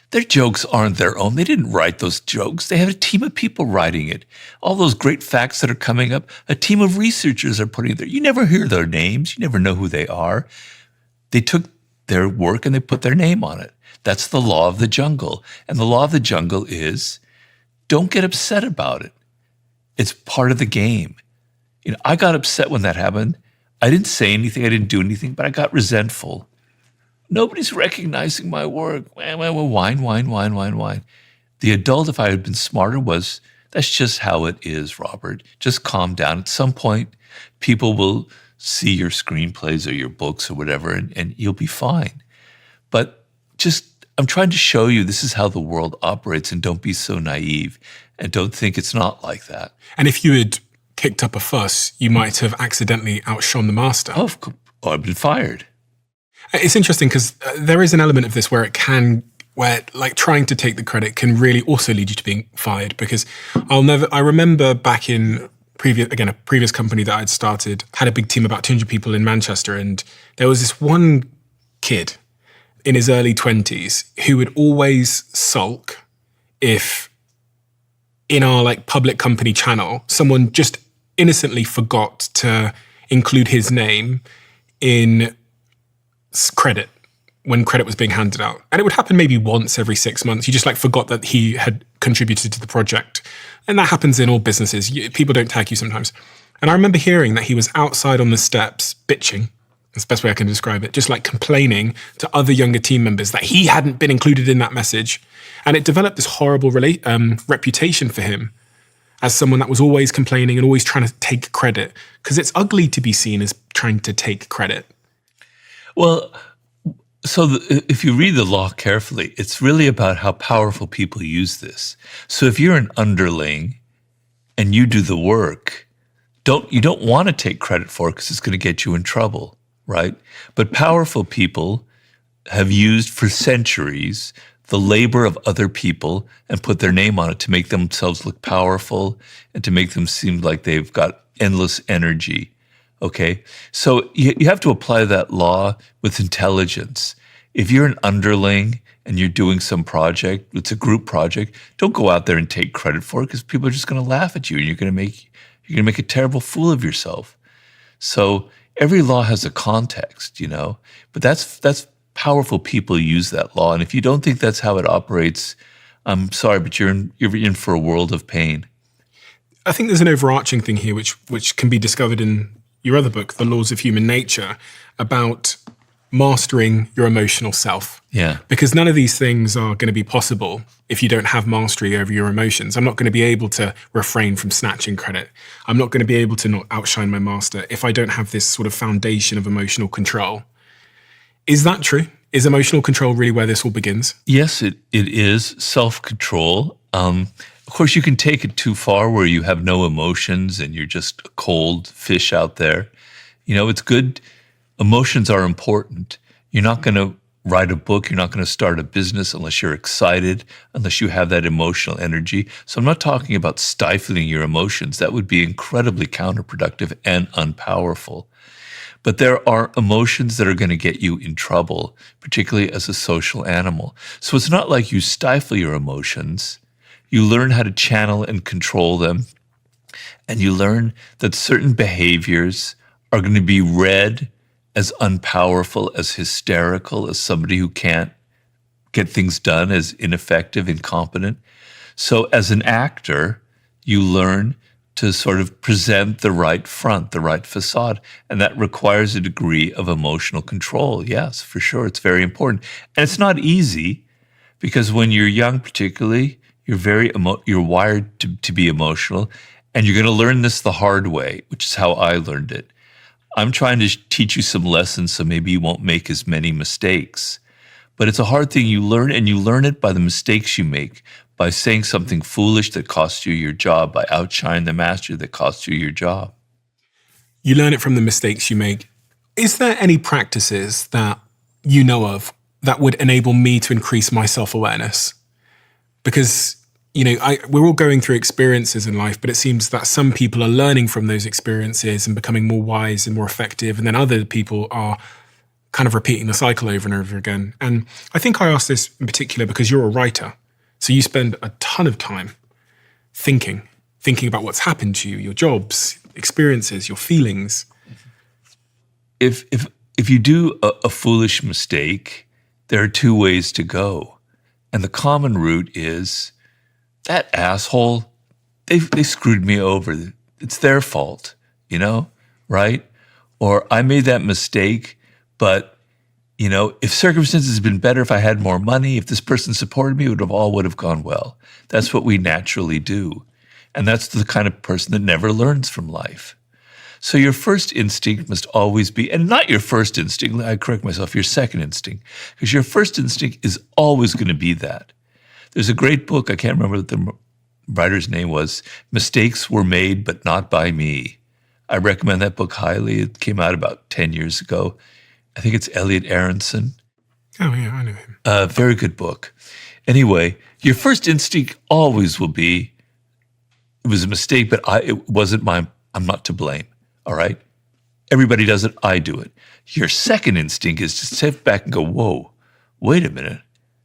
their jokes aren't their own. They didn't write those jokes. They have a team of people writing it. All those great facts that are coming up, a team of researchers are putting it there. You never hear their names. You never know who they are. They took their work and they put their name on it. That's the law of the jungle. And the law of the jungle is don't get upset about it. It's part of the game. I got upset when that happened. I didn't say anything. I didn't do anything, but I got resentful. Nobody's recognizing my work. Whine. The adult, if I had been smarter, was, that's just how it is, Robert. Just calm down. At some point, people will see your screenplays or your books or whatever, and you'll be fine. But I'm trying to show you this is how the world operates, and don't be so naive, and don't think it's not like that. And if you had kicked up a fuss, you might have accidentally outshone the master. Oh, I've been fired. It's interesting because there is an element of this where like trying to take the credit can really also lead you to being fired, because I remember back in a previous company that I'd started, had a big team, about 200 people in Manchester. And there was this one kid in his early 20s who would always sulk if in our like public company channel, someone just innocently forgot to include his name in credit when credit was being handed out. And it would happen maybe once every 6 months. You just like forgot that he had contributed to the project. And that happens in all businesses. People don't tag you sometimes. And I remember hearing that he was outside on the steps bitching. That's the best way I can describe it. Just like complaining to other younger team members that he hadn't been included in that message. And it developed this horrible reputation for him as someone that was always complaining and always trying to take credit, because it's ugly to be seen as trying to take credit. Well, so if you read the law carefully, it's really about how powerful people use this. So if you're an underling and you do the work, you don't want to take credit for it because it's going to get you in trouble, right? But powerful people have used for centuries the labor of other people and put their name on it to make themselves look powerful and to make them seem like they've got endless energy. Okay, so you have to apply that law with intelligence. If you're an underling and you're doing some project, it's a group project, don't go out there and take credit for it, because people are just going to laugh at you and you're going to make a terrible fool of yourself. So every law has a context, but that's powerful people use that law. And if you don't think that's how it operates, I'm sorry, but you're in for a world of pain. I think there's an overarching thing here which can be discovered in your other book, The Laws of Human Nature, about mastering your emotional self. Yeah. Because none of these things are going to be possible if you don't have mastery over your emotions. I'm not going to be able to refrain from snatching credit. I'm not going to be able to not outshine my master if I don't have this sort of foundation of emotional control. Is that true? Is emotional control really where this all begins? Yes, it is self-control. Of course, you can take it too far where you have no emotions and you're just a cold fish out there. It's good. Emotions are important. You're not going to write a book. You're not going to start a business unless you're excited, unless you have that emotional energy. So I'm not talking about stifling your emotions. That would be incredibly counterproductive and unpowerful. But there are emotions that are going to get you in trouble, particularly as a social animal. So it's not like you stifle your emotions. You learn how to channel and control them. And you learn that certain behaviors are going to be read as unpowerful, as hysterical, as somebody who can't get things done, as ineffective, incompetent. So as an actor, you learn to sort of present the right front, the right facade. And that requires a degree of emotional control. Yes, for sure. It's very important. And it's not easy because when you're young, particularly, you're wired to be emotional. And you're going to learn this the hard way, which is how I learned it. I'm trying to teach you some lessons so maybe you won't make as many mistakes. But it's a hard thing you learn, and you learn it by the mistakes you make, by saying something foolish that costs you your job, by outshining the master that costs you your job. You learn it from the mistakes you make. Is there any practices that you know of that would enable me to increase my self-awareness? Because we're all going through experiences in life, but it seems that some people are learning from those experiences and becoming more wise and more effective. And then other people are kind of repeating the cycle over and over again. And I think I asked this in particular because you're a writer. So you spend a ton of time thinking about what's happened to you, your jobs, experiences, your feelings. If you do a foolish mistake, there are two ways to go. And the common route is, that asshole, they screwed me over. It's their fault, right? Or I made that mistake, but, if circumstances had been better, if I had more money, if this person supported me, it would have gone well. That's what we naturally do. And that's the kind of person that never learns from life. So your first instinct must always be, and not your first instinct, I correct myself, your second instinct, because your first instinct is always going to be that. There's a great book, I can't remember what the writer's name was, Mistakes Were Made But Not By Me. I recommend that book highly. It came out about 10 years ago. I think it's Elliot Aronson. Oh, yeah, I know him. Very good book. Anyway, your first instinct always will be, it was a mistake, but it wasn't mine. I'm not to blame, all right? Everybody does it. I do it. Your second instinct is to step back and go, whoa, wait a minute.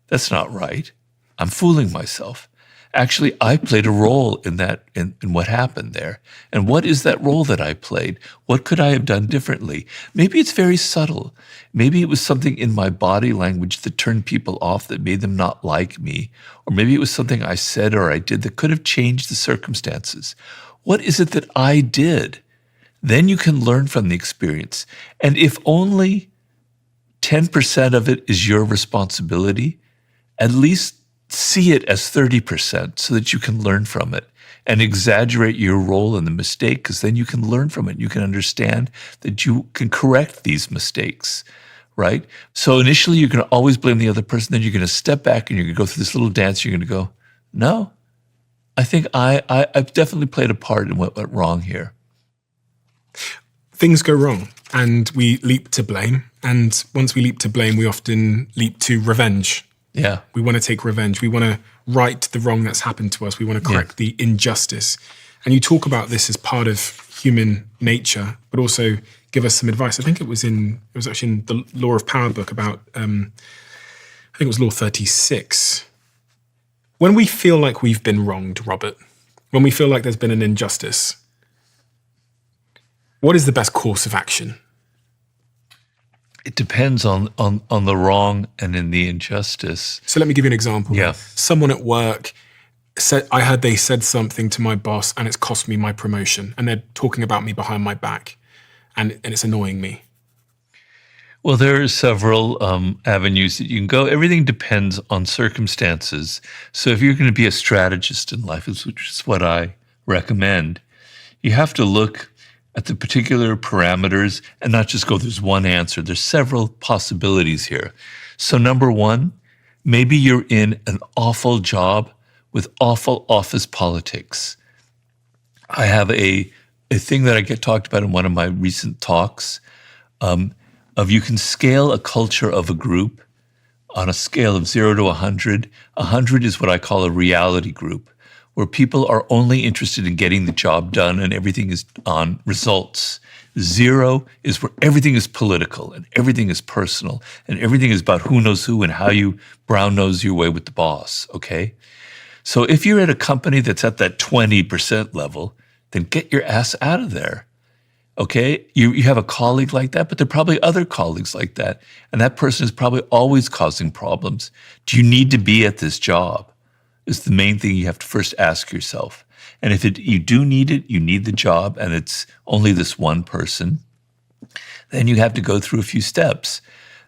That's not right. I'm fooling myself. Actually, I played a role in that, in what happened there. And what is that role that I played? What could I have done differently? Maybe it's very subtle. Maybe it was something in my body language that turned people off, that made them not like me. Or maybe it was something I said or I did that could have changed the circumstances. What is it that I did? Then you can learn from the experience. And if only 10% of it is your responsibility, at least see it as 30% so that you can learn from it and exaggerate your role in the mistake, because then you can learn from it. You can understand that you can correct these mistakes, right? So initially you're going to always blame the other person. Then you're going to step back and you're going to go through this little dance. You're going to go, no, I think I've definitely played a part in what went wrong here. Things go wrong and we leap to blame. And once we leap to blame, we often leap to revenge. Yeah. We want to take revenge. We want to right the wrong that's happened to us. We want to correct the injustice. And you talk about this as part of human nature, but also give us some advice. I think it was actually in the Law of Power book about, I think it was Law 36. When we feel like we've been wronged, Robert, when we feel like there's been an injustice, what is the best course of action? It depends on the wrong and in the injustice. So let me give you an example. Yeah. Someone at work said, I heard they said something to my boss and it's cost me my promotion, and they're talking about me behind my back and it's annoying me. Well, there are several avenues that you can go. Everything depends on circumstances. So if you're going to be a strategist in life, which is what I recommend, you have to look at the particular parameters and not just go, there's one answer. There's several possibilities here. So number one, maybe you're in an awful job with awful office politics. I have a thing that I get talked about in one of my recent talks, of you can scale a culture of a group on a scale of 0 to 100. 100 is what I call a reality group, where people are only interested in getting the job done and everything is on results. 0 is where everything is political and everything is personal and everything is about who knows who and how you brown nose your way with the boss, okay? So if you're at a company that's at that 20% level, then get your ass out of there. Okay, you have a colleague like that, but there are probably other colleagues like that. And that person is probably always causing problems. Do you need to be at this job? Is the main thing you have to first ask yourself. And if you do need it, you need the job, and it's only this one person, then you have to go through a few steps.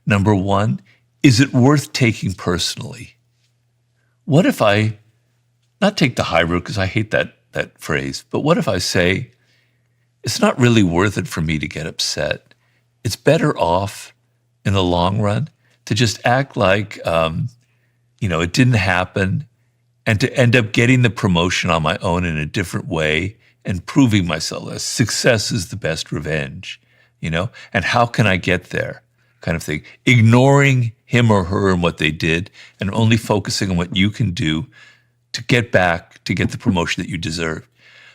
Number one, is it worth taking personally? What if I, not take the high road because I hate that phrase, but what if I say, it's not really worth it for me to get upset. It's better off in the long run to just act like, it didn't happen and to end up getting the promotion on my own in a different way and proving myself as success is the best revenge, and how can I get there kind of thing. Ignoring him or her and what they did and only focusing on what you can do to get back, to get the promotion that you deserve.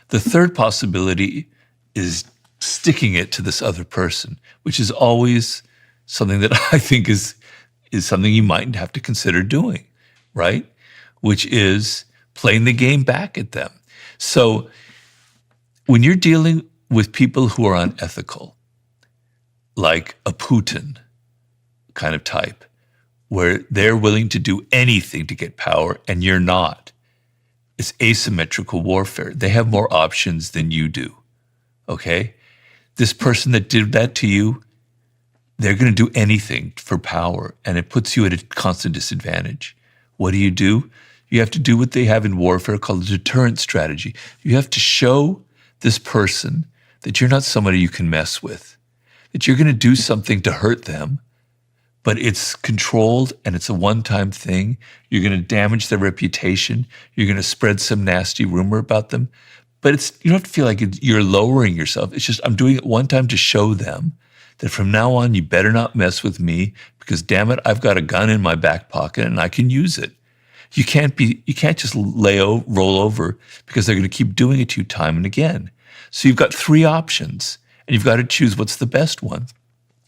The third possibility is sticking it to this other person, which is always something that I think is something you might have to consider doing, right? Which is playing the game back at them. So when you're dealing with people who are unethical, like a Putin kind of type, where they're willing to do anything to get power and you're not, it's asymmetrical warfare. They have more options than you do. Okay, this person that did that to you, they're going to do anything for power, and it puts you at a constant disadvantage. What do? You have to do what they have in warfare called a deterrent strategy. You have to show this person that you're not somebody you can mess with, that you're going to do something to hurt them, but it's controlled and it's a one-time thing. You're going to damage their reputation. You're going to spread some nasty rumor about them. But you don't have to feel like you're lowering yourself. It's just, I'm doing it one time to show them that from now on, you better not mess with me because damn it, I've got a gun in my back pocket and I can use it. You can't just roll over because they're going to keep doing it to you time and again. So you've got 3 options and you've got to choose what's the best one.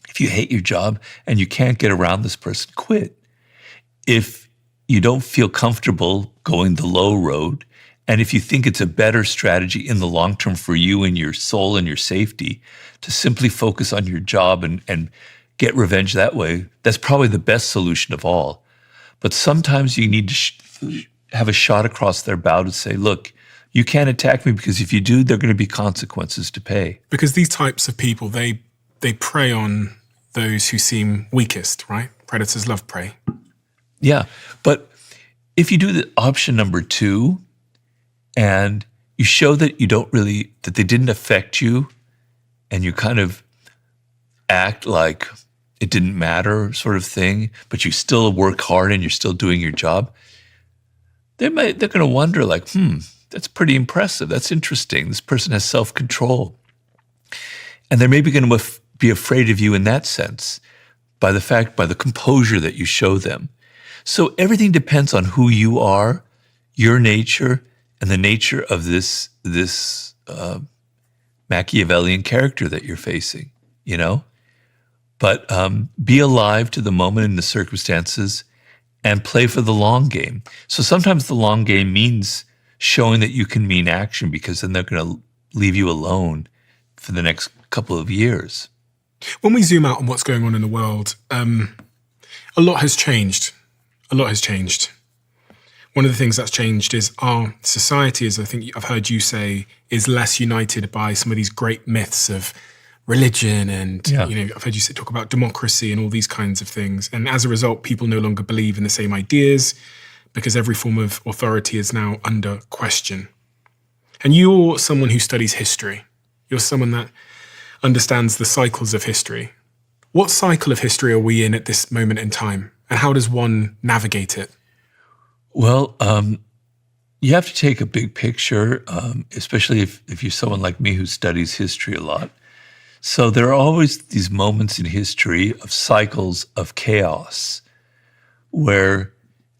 If you hate your job and you can't get around this person, quit. If you don't feel comfortable going the low road, and if you think it's a better strategy in the long term for you and your soul and your safety to simply focus on your job and get revenge that way, that's probably the best solution of all. But sometimes you need to have a shot across their bow to say, look, you can't attack me because if you do, there are going to be consequences to pay. Because these types of people, they prey on those who seem weakest, right? Predators love prey. Yeah, but if you do the option number 2, and you show that that they didn't affect you, and you kind of act like it didn't matter sort of thing, but you still work hard and you're still doing your job, they're going to wonder like, that's pretty impressive. That's interesting. This person has self-control. And they're maybe going to be afraid of you in that sense by the composure that you show them. So everything depends on who you are, your nature, and the nature of this Machiavellian character that you're facing, But be alive to the moment and the circumstances and play for the long game. So sometimes the long game means showing that you can mean action because then they're going to leave you alone for the next couple of years. When we zoom out on what's going on in the world, a lot has changed. One of the things that's changed is our society, as I think I've heard you say, is less united by some of these great myths of religion and, Yeah. I've heard you talk about democracy and all these kinds of things. And as a result, people no longer believe in the same ideas because every form of authority is now under question. And you're someone who studies history. You're someone that understands the cycles of history. What cycle of history are we in at this moment in time? And how does one navigate it? Well, you have to take a big picture, especially if you're someone like me who studies history a lot. So there are always these moments in history of cycles of chaos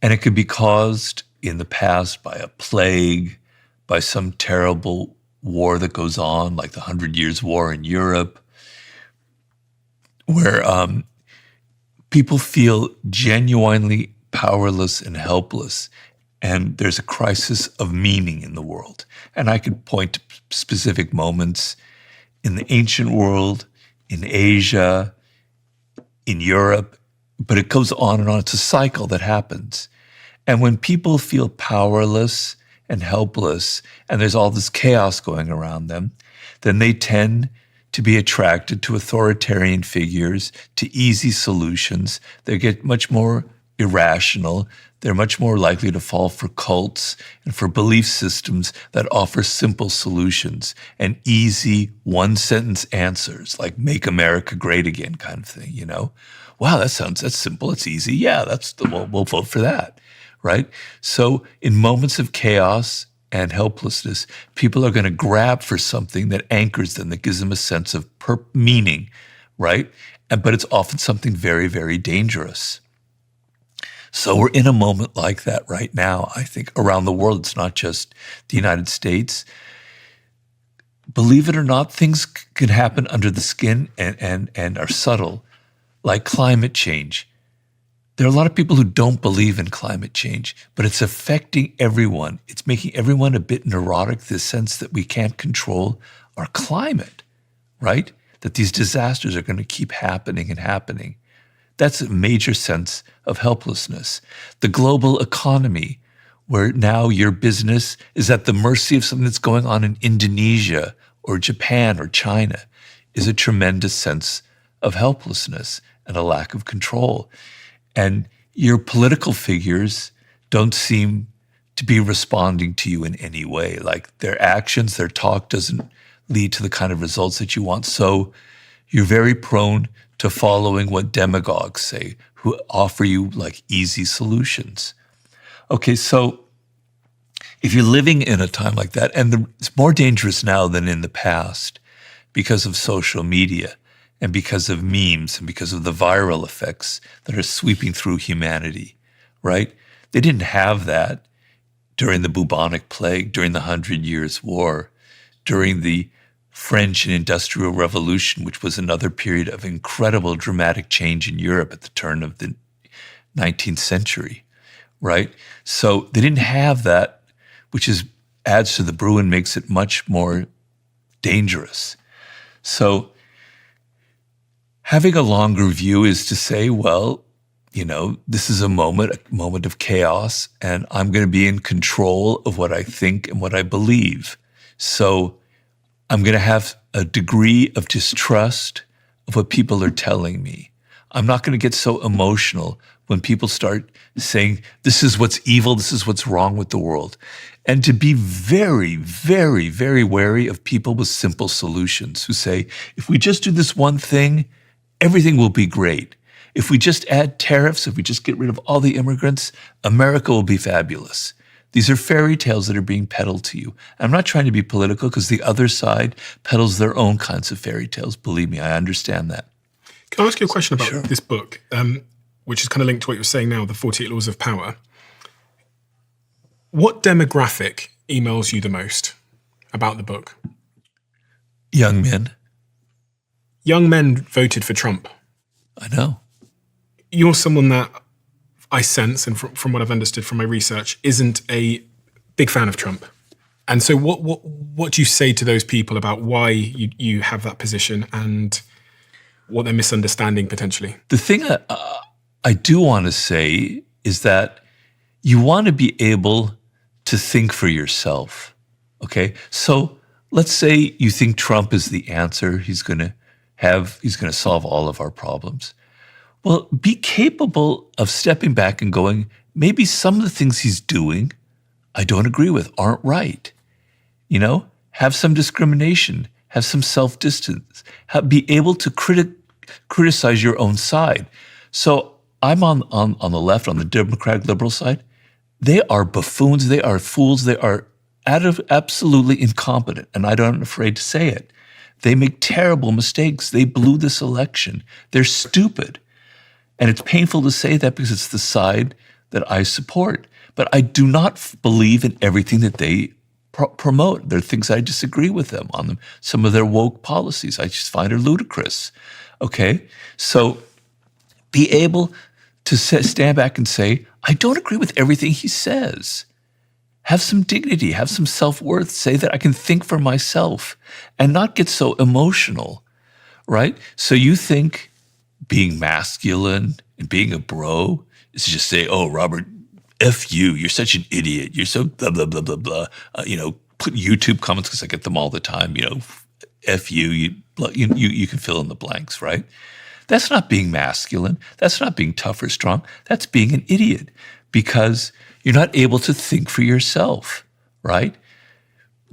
and it could be caused in the past by a plague, by some terrible war that goes on, like the 100 Years' War in Europe, where people feel genuinely powerless and helpless, and there's a crisis of meaning in the world. And I could point to specific moments in the ancient world, in Asia, in Europe, but it goes on and on. It's a cycle that happens. And when people feel powerless and helpless, and there's all this chaos going around them, then they tend to be attracted to authoritarian figures, to easy solutions. They get much more irrational. They're much more likely to fall for cults and for belief systems that offer simple solutions and easy one-sentence answers, like "Make America Great Again" kind of thing, Wow, that's simple, it's easy. Yeah, we'll vote for that, right? So in moments of chaos and helplessness, people are going to grab for something that anchors them, that gives them a sense of meaning, right? But it's often something very, very dangerous. So we're in a moment like that right now, I think, around the world. It's not just the United States. Believe it or not, things can happen under the skin and are subtle, like climate change. There are a lot of people who don't believe in climate change, but it's affecting everyone. It's making everyone a bit neurotic, this sense that we can't control our climate, right? That these disasters are going to keep happening and happening. That's a major sense of helplessness. The global economy, where now your business is at the mercy of something that's going on in Indonesia or Japan or China, is a tremendous sense of helplessness and a lack of control. And your political figures don't seem to be responding to you in any way. Like their actions, their talk doesn't lead to the kind of results that you want. So you're very prone to following what demagogues say, who offer you like easy solutions. Okay, so if you're living in a time like that, and it's more dangerous now than in the past because of social media and because of memes and because of the viral effects that are sweeping through humanity, right? They didn't have that during the bubonic plague, during the 100 Years' War, during the French and Industrial Revolution, which was another period of incredible dramatic change in Europe at the turn of the 19th century, right? So they didn't have that, which adds to the brew and makes it much more dangerous. So having a longer view is to say, well, this is a moment of chaos, and I'm going to be in control of what I think and what I believe. So I'm going to have a degree of distrust of what people are telling me. I'm not going to get so emotional when people start saying, this is what's evil, this is what's wrong with the world. And to be very, very, very wary of people with simple solutions who say, if we just do this one thing, everything will be great. If we just add tariffs, if we just get rid of all the immigrants, America will be fabulous. These are fairy tales that are being peddled to you. I'm not trying to be political because the other side peddles their own kinds of fairy tales. Believe me, I understand that. Can I ask you a question about Sure. this book, which is kind of linked to what you're saying now, the 48 Laws of Power? What demographic emails you the most about the book? Young men. Young men voted for Trump. I know. You're someone that I sense, and from what I've understood from my research, isn't a big fan of Trump. And so what do you say to those people about why you have that position and what they're misunderstanding potentially? The thing I do want to say is that you want to be able to think for yourself, okay? So let's say you think Trump is the answer. He's going to he's going to solve all of our problems. Well, be capable of stepping back and going, maybe some of the things he's doing I don't agree with, aren't right. Have some discrimination, have some self-distance, be able to criticize your own side. So I'm on the left, on the Democratic liberal side. They are buffoons, they are fools, they are absolutely incompetent, and I'm not afraid to say it. They make terrible mistakes. They blew this election. They're stupid. And it's painful to say that because it's the side that I support. But I do not believe in everything that they promote. There are things I disagree with them on them. Some of their woke policies I just find are ludicrous. Okay? So be able to stand back and say, I don't agree with everything he says. Have some dignity, have some self-worth, say that I can think for myself and not get so emotional, right? So you think being masculine and being a bro is to just say, oh, Robert, F you, you're such an idiot, you're so blah, blah, blah, blah, blah. Put YouTube comments because I get them all the time, F you, you can fill in the blanks, right? That's not being masculine. That's not being tough or strong. That's being an idiot because you're not able to think for yourself, right?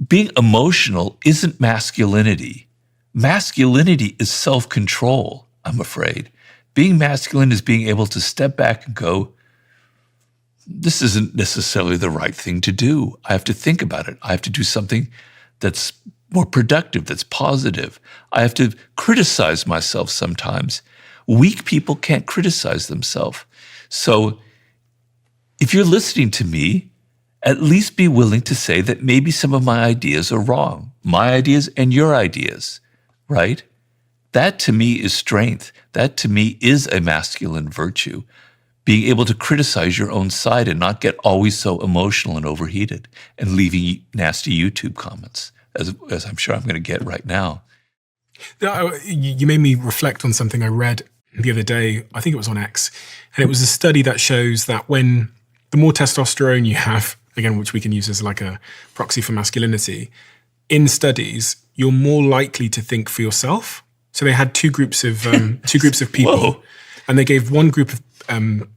Being emotional isn't masculinity. Masculinity is self-control, I'm afraid. Being masculine is being able to step back and go, this isn't necessarily the right thing to do. I have to think about it. I have to do something that's more productive, that's positive. I have to criticize myself sometimes. Weak people can't criticize themselves. So if you're listening to me, at least be willing to say that maybe some of my ideas are wrong. My ideas and your ideas, right? That to me is strength. That to me is a masculine virtue. Being able to criticize your own side and not get always so emotional and overheated and leaving nasty YouTube comments, as I'm sure I'm going to get right now. You made me reflect on something I read the other day. I think it was on X. And it was a study that shows that when the more testosterone you have, again, which we can use as like a proxy for masculinity, in studies, you're more likely to think for yourself. So they had two groups of people, Whoa. And they gave one group of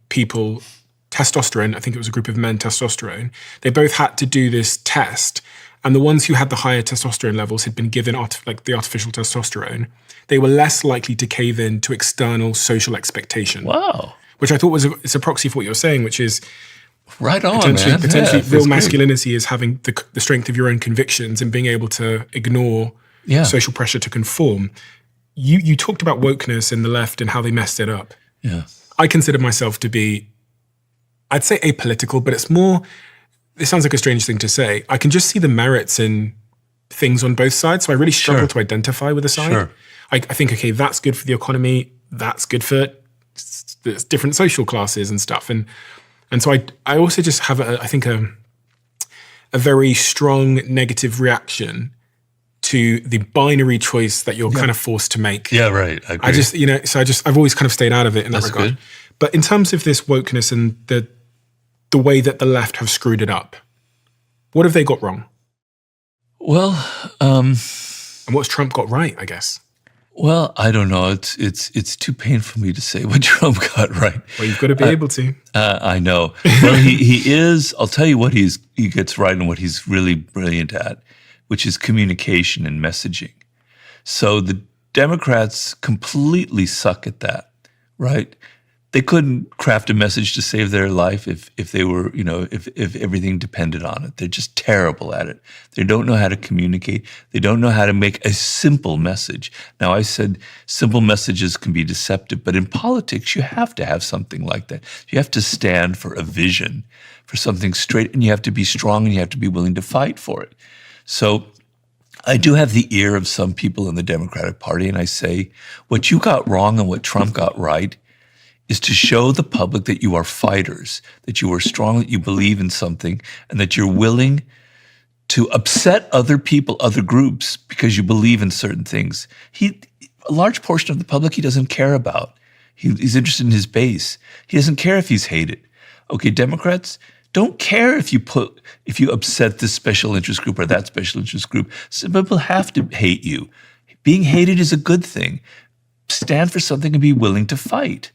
people testosterone. I think it was a group of men testosterone. They both had to do this test, and the ones who had the higher testosterone levels had been given the artificial testosterone. They were less likely to cave in to external social expectation. Wow. Which I thought it's a proxy for what you're saying, which is right on, potentially man. real masculinity is having the strength of your own convictions and being able to ignore social pressure to conform. You talked about wokeness in the left and how they messed it up. Yeah. I consider myself to be, I'd say apolitical, but it sounds like a strange thing to say. I can just see the merits in things on both sides. So I really struggle to identify with a side. Sure. I think, okay, that's good for the economy. That's good for different social classes and stuff. And so I also just have, a very strong negative reaction to the binary choice that you're kind of forced to make. Yeah, right. I agree. I've always kind of stayed out of it in that That's regard. good. But in terms of this wokeness and the way that the left have screwed it up, what have they got wrong? Well, and what's Trump got right, I guess? Well, I don't know. It's too painful for me to say what Trump got right. Well, you've got to be able to. I know. Well, he is. I'll tell you what he gets right and what he's really brilliant at, which is communication and messaging. So the Democrats completely suck at that, right? They couldn't craft a message to save their life if they were, if everything depended on it. They're just terrible at it. They don't know how to communicate. They don't know how to make a simple message. Now, I said simple messages can be deceptive, but in politics, you have to have something like that. You have to stand for a vision, for something straight, and you have to be strong and you have to be willing to fight for it. So I do have the ear of some people in the Democratic Party, and I say, what you got wrong and what Trump got right is to show the public that you are fighters, that you are strong, that you believe in something, and that you're willing to upset other people, other groups, because you believe in certain things. A large portion of the public he doesn't care about. He's interested in his base. He doesn't care if he's hated. Okay, Democrats don't care if you upset this special interest group or that special interest group. Some people have to hate you. Being hated is a good thing. Stand for something and be willing to fight.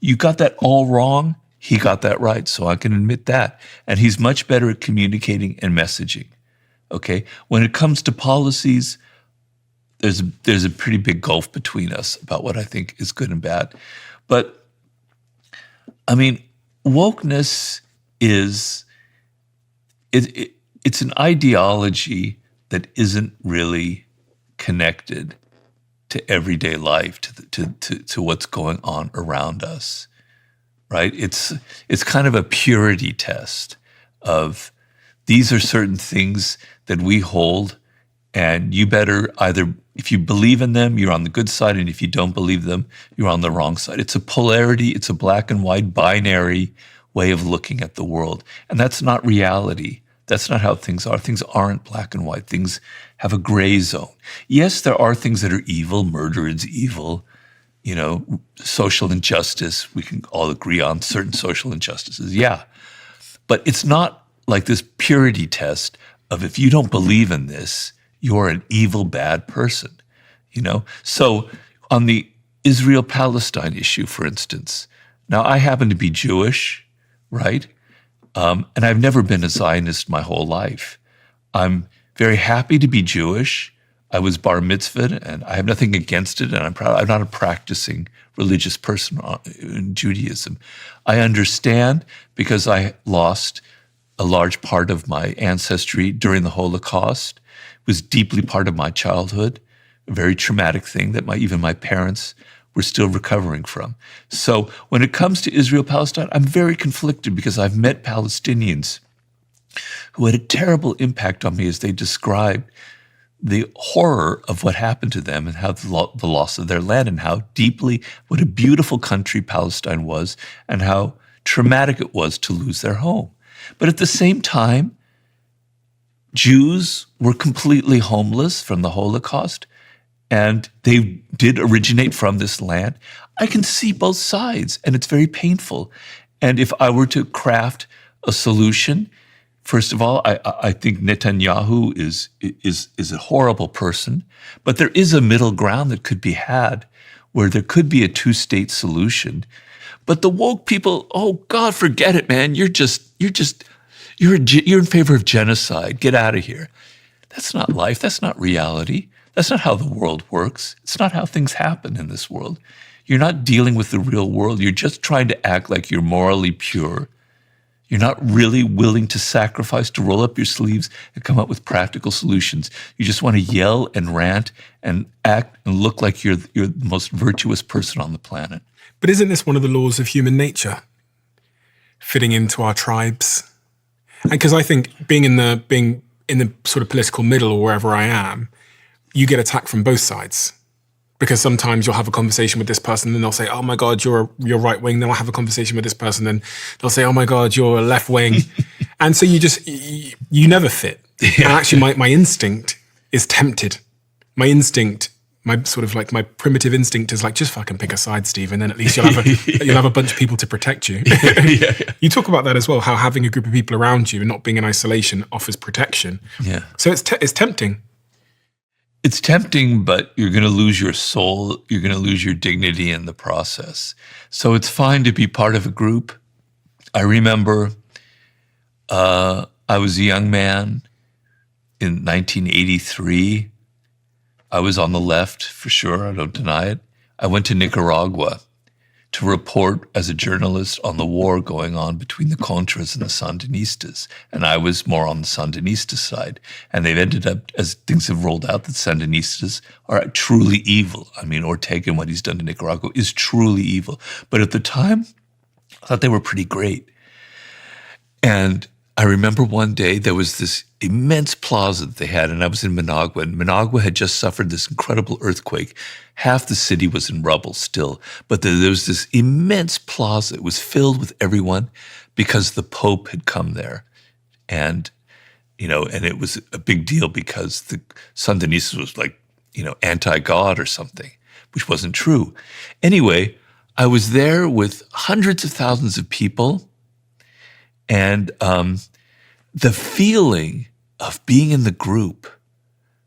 You got that all wrong. He got that right. So I can admit that. And he's much better at communicating and messaging. Okay. When it comes to policies, there's a pretty big gulf between us about what I think is good and bad. But I mean, wokeness is it's an ideology that isn't really connected to everyday life, to what's going on around us, right? It's kind of a purity test of these are certain things that we hold, and you better either, if you believe in them, you're on the good side, and if you don't believe them, you're on the wrong side. It's a polarity, it's a black and white binary way of looking at the world, and that's not reality. That's not how things are. Things aren't black and white. Things have a gray zone. Yes, there are things that are evil. Murder is evil. Social injustice, we can all agree on certain social injustices. Yeah. But it's not like this purity test of if you don't believe in this, you're an evil, bad person. So on the Israel-Palestine issue, for instance, now I happen to be Jewish, right? And I've never been a Zionist my whole life. I'm very happy to be Jewish. I was bar mitzvahed, and I have nothing against it, and I'm proud. I'm not a practicing religious person in Judaism. I understand because I lost a large part of my ancestry during the Holocaust. It was deeply part of my childhood, a very traumatic thing that even my parents we're still recovering from. So when it comes to Israel-Palestine, I'm very conflicted because I've met Palestinians who had a terrible impact on me as they described the horror of what happened to them and how the loss of their land and what a beautiful country Palestine was and how traumatic it was to lose their home. But at the same time, Jews were completely homeless from the Holocaust, and they did originate from this land. I can see both sides, and it's very painful. And if I were to craft a solution, first of all, I think Netanyahu is a horrible person, but there is a middle ground that could be had where there could be a two-state solution. But the woke people, oh God, forget it, man. You're in favor of genocide. Get out of here. That's not life. That's not reality. That's not how the world works. It's not how things happen in this world. You're not dealing with the real world. You're just trying to act like you're morally pure. You're not really willing to sacrifice, to roll up your sleeves and come up with practical solutions. You just want to yell and rant and act and look like you're the most virtuous person on the planet. But isn't this one of the laws of human nature? Fitting into our tribes? And because I think being in the sort of political middle or wherever I am, you get attacked from both sides. Because sometimes you'll have a conversation with this person and they'll say, oh my God, you're right wing. Then I'll have a conversation with this person and they'll say, oh my God, you're left wing. And so you never fit. Yeah. And actually my instinct is tempted. My primitive instinct is like, just fucking pick a side, Steve, and then at least you'll have a bunch of people to protect you. Yeah. You talk about that as well, how having a group of people around you and not being in isolation offers protection. Yeah. So it's tempting. It's tempting, but you're going to lose your soul. You're going to lose your dignity in the process. So it's fine to be part of a group. I remember I was a young man in 1983. I was on the left, for sure. I don't deny it. I went to Nicaragua to report as a journalist on the war going on between the Contras and the Sandinistas. And I was more on the Sandinista side. And they've ended up, as things have rolled out, that Sandinistas are truly evil. I mean, Ortega and what he's done to Nicaragua is truly evil. But at the time, I thought they were pretty great. And I remember one day there was this immense plaza that they had, and I was in Managua, and Managua had just suffered this incredible earthquake. Half the city was in rubble still, but there was this immense plaza. It was filled with everyone because the Pope had come there. And, and it was a big deal because the Sandinistas was like, anti-God or something, which wasn't true. Anyway, I was there with hundreds of thousands of people. And the feeling of being in the group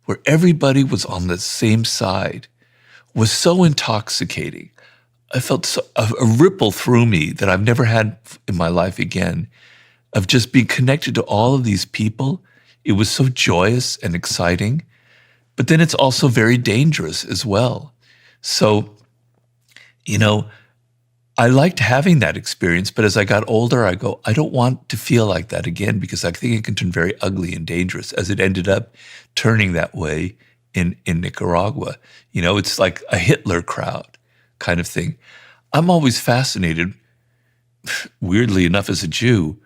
where everybody was on the same side was so intoxicating. I felt a ripple through me that I've never had in my life again, of just being connected to all of these people. It was so joyous and exciting, but then it's also very dangerous as well. So, I liked having that experience, but as I got older, I go, I don't want to feel like that again, because I think it can turn very ugly and dangerous, as it ended up turning that way in Nicaragua. It's like a Hitler crowd kind of thing. I'm always fascinated, weirdly enough, as a Jew,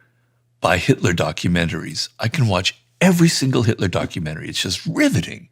by Hitler documentaries. I can watch every single Hitler documentary. It's just riveting.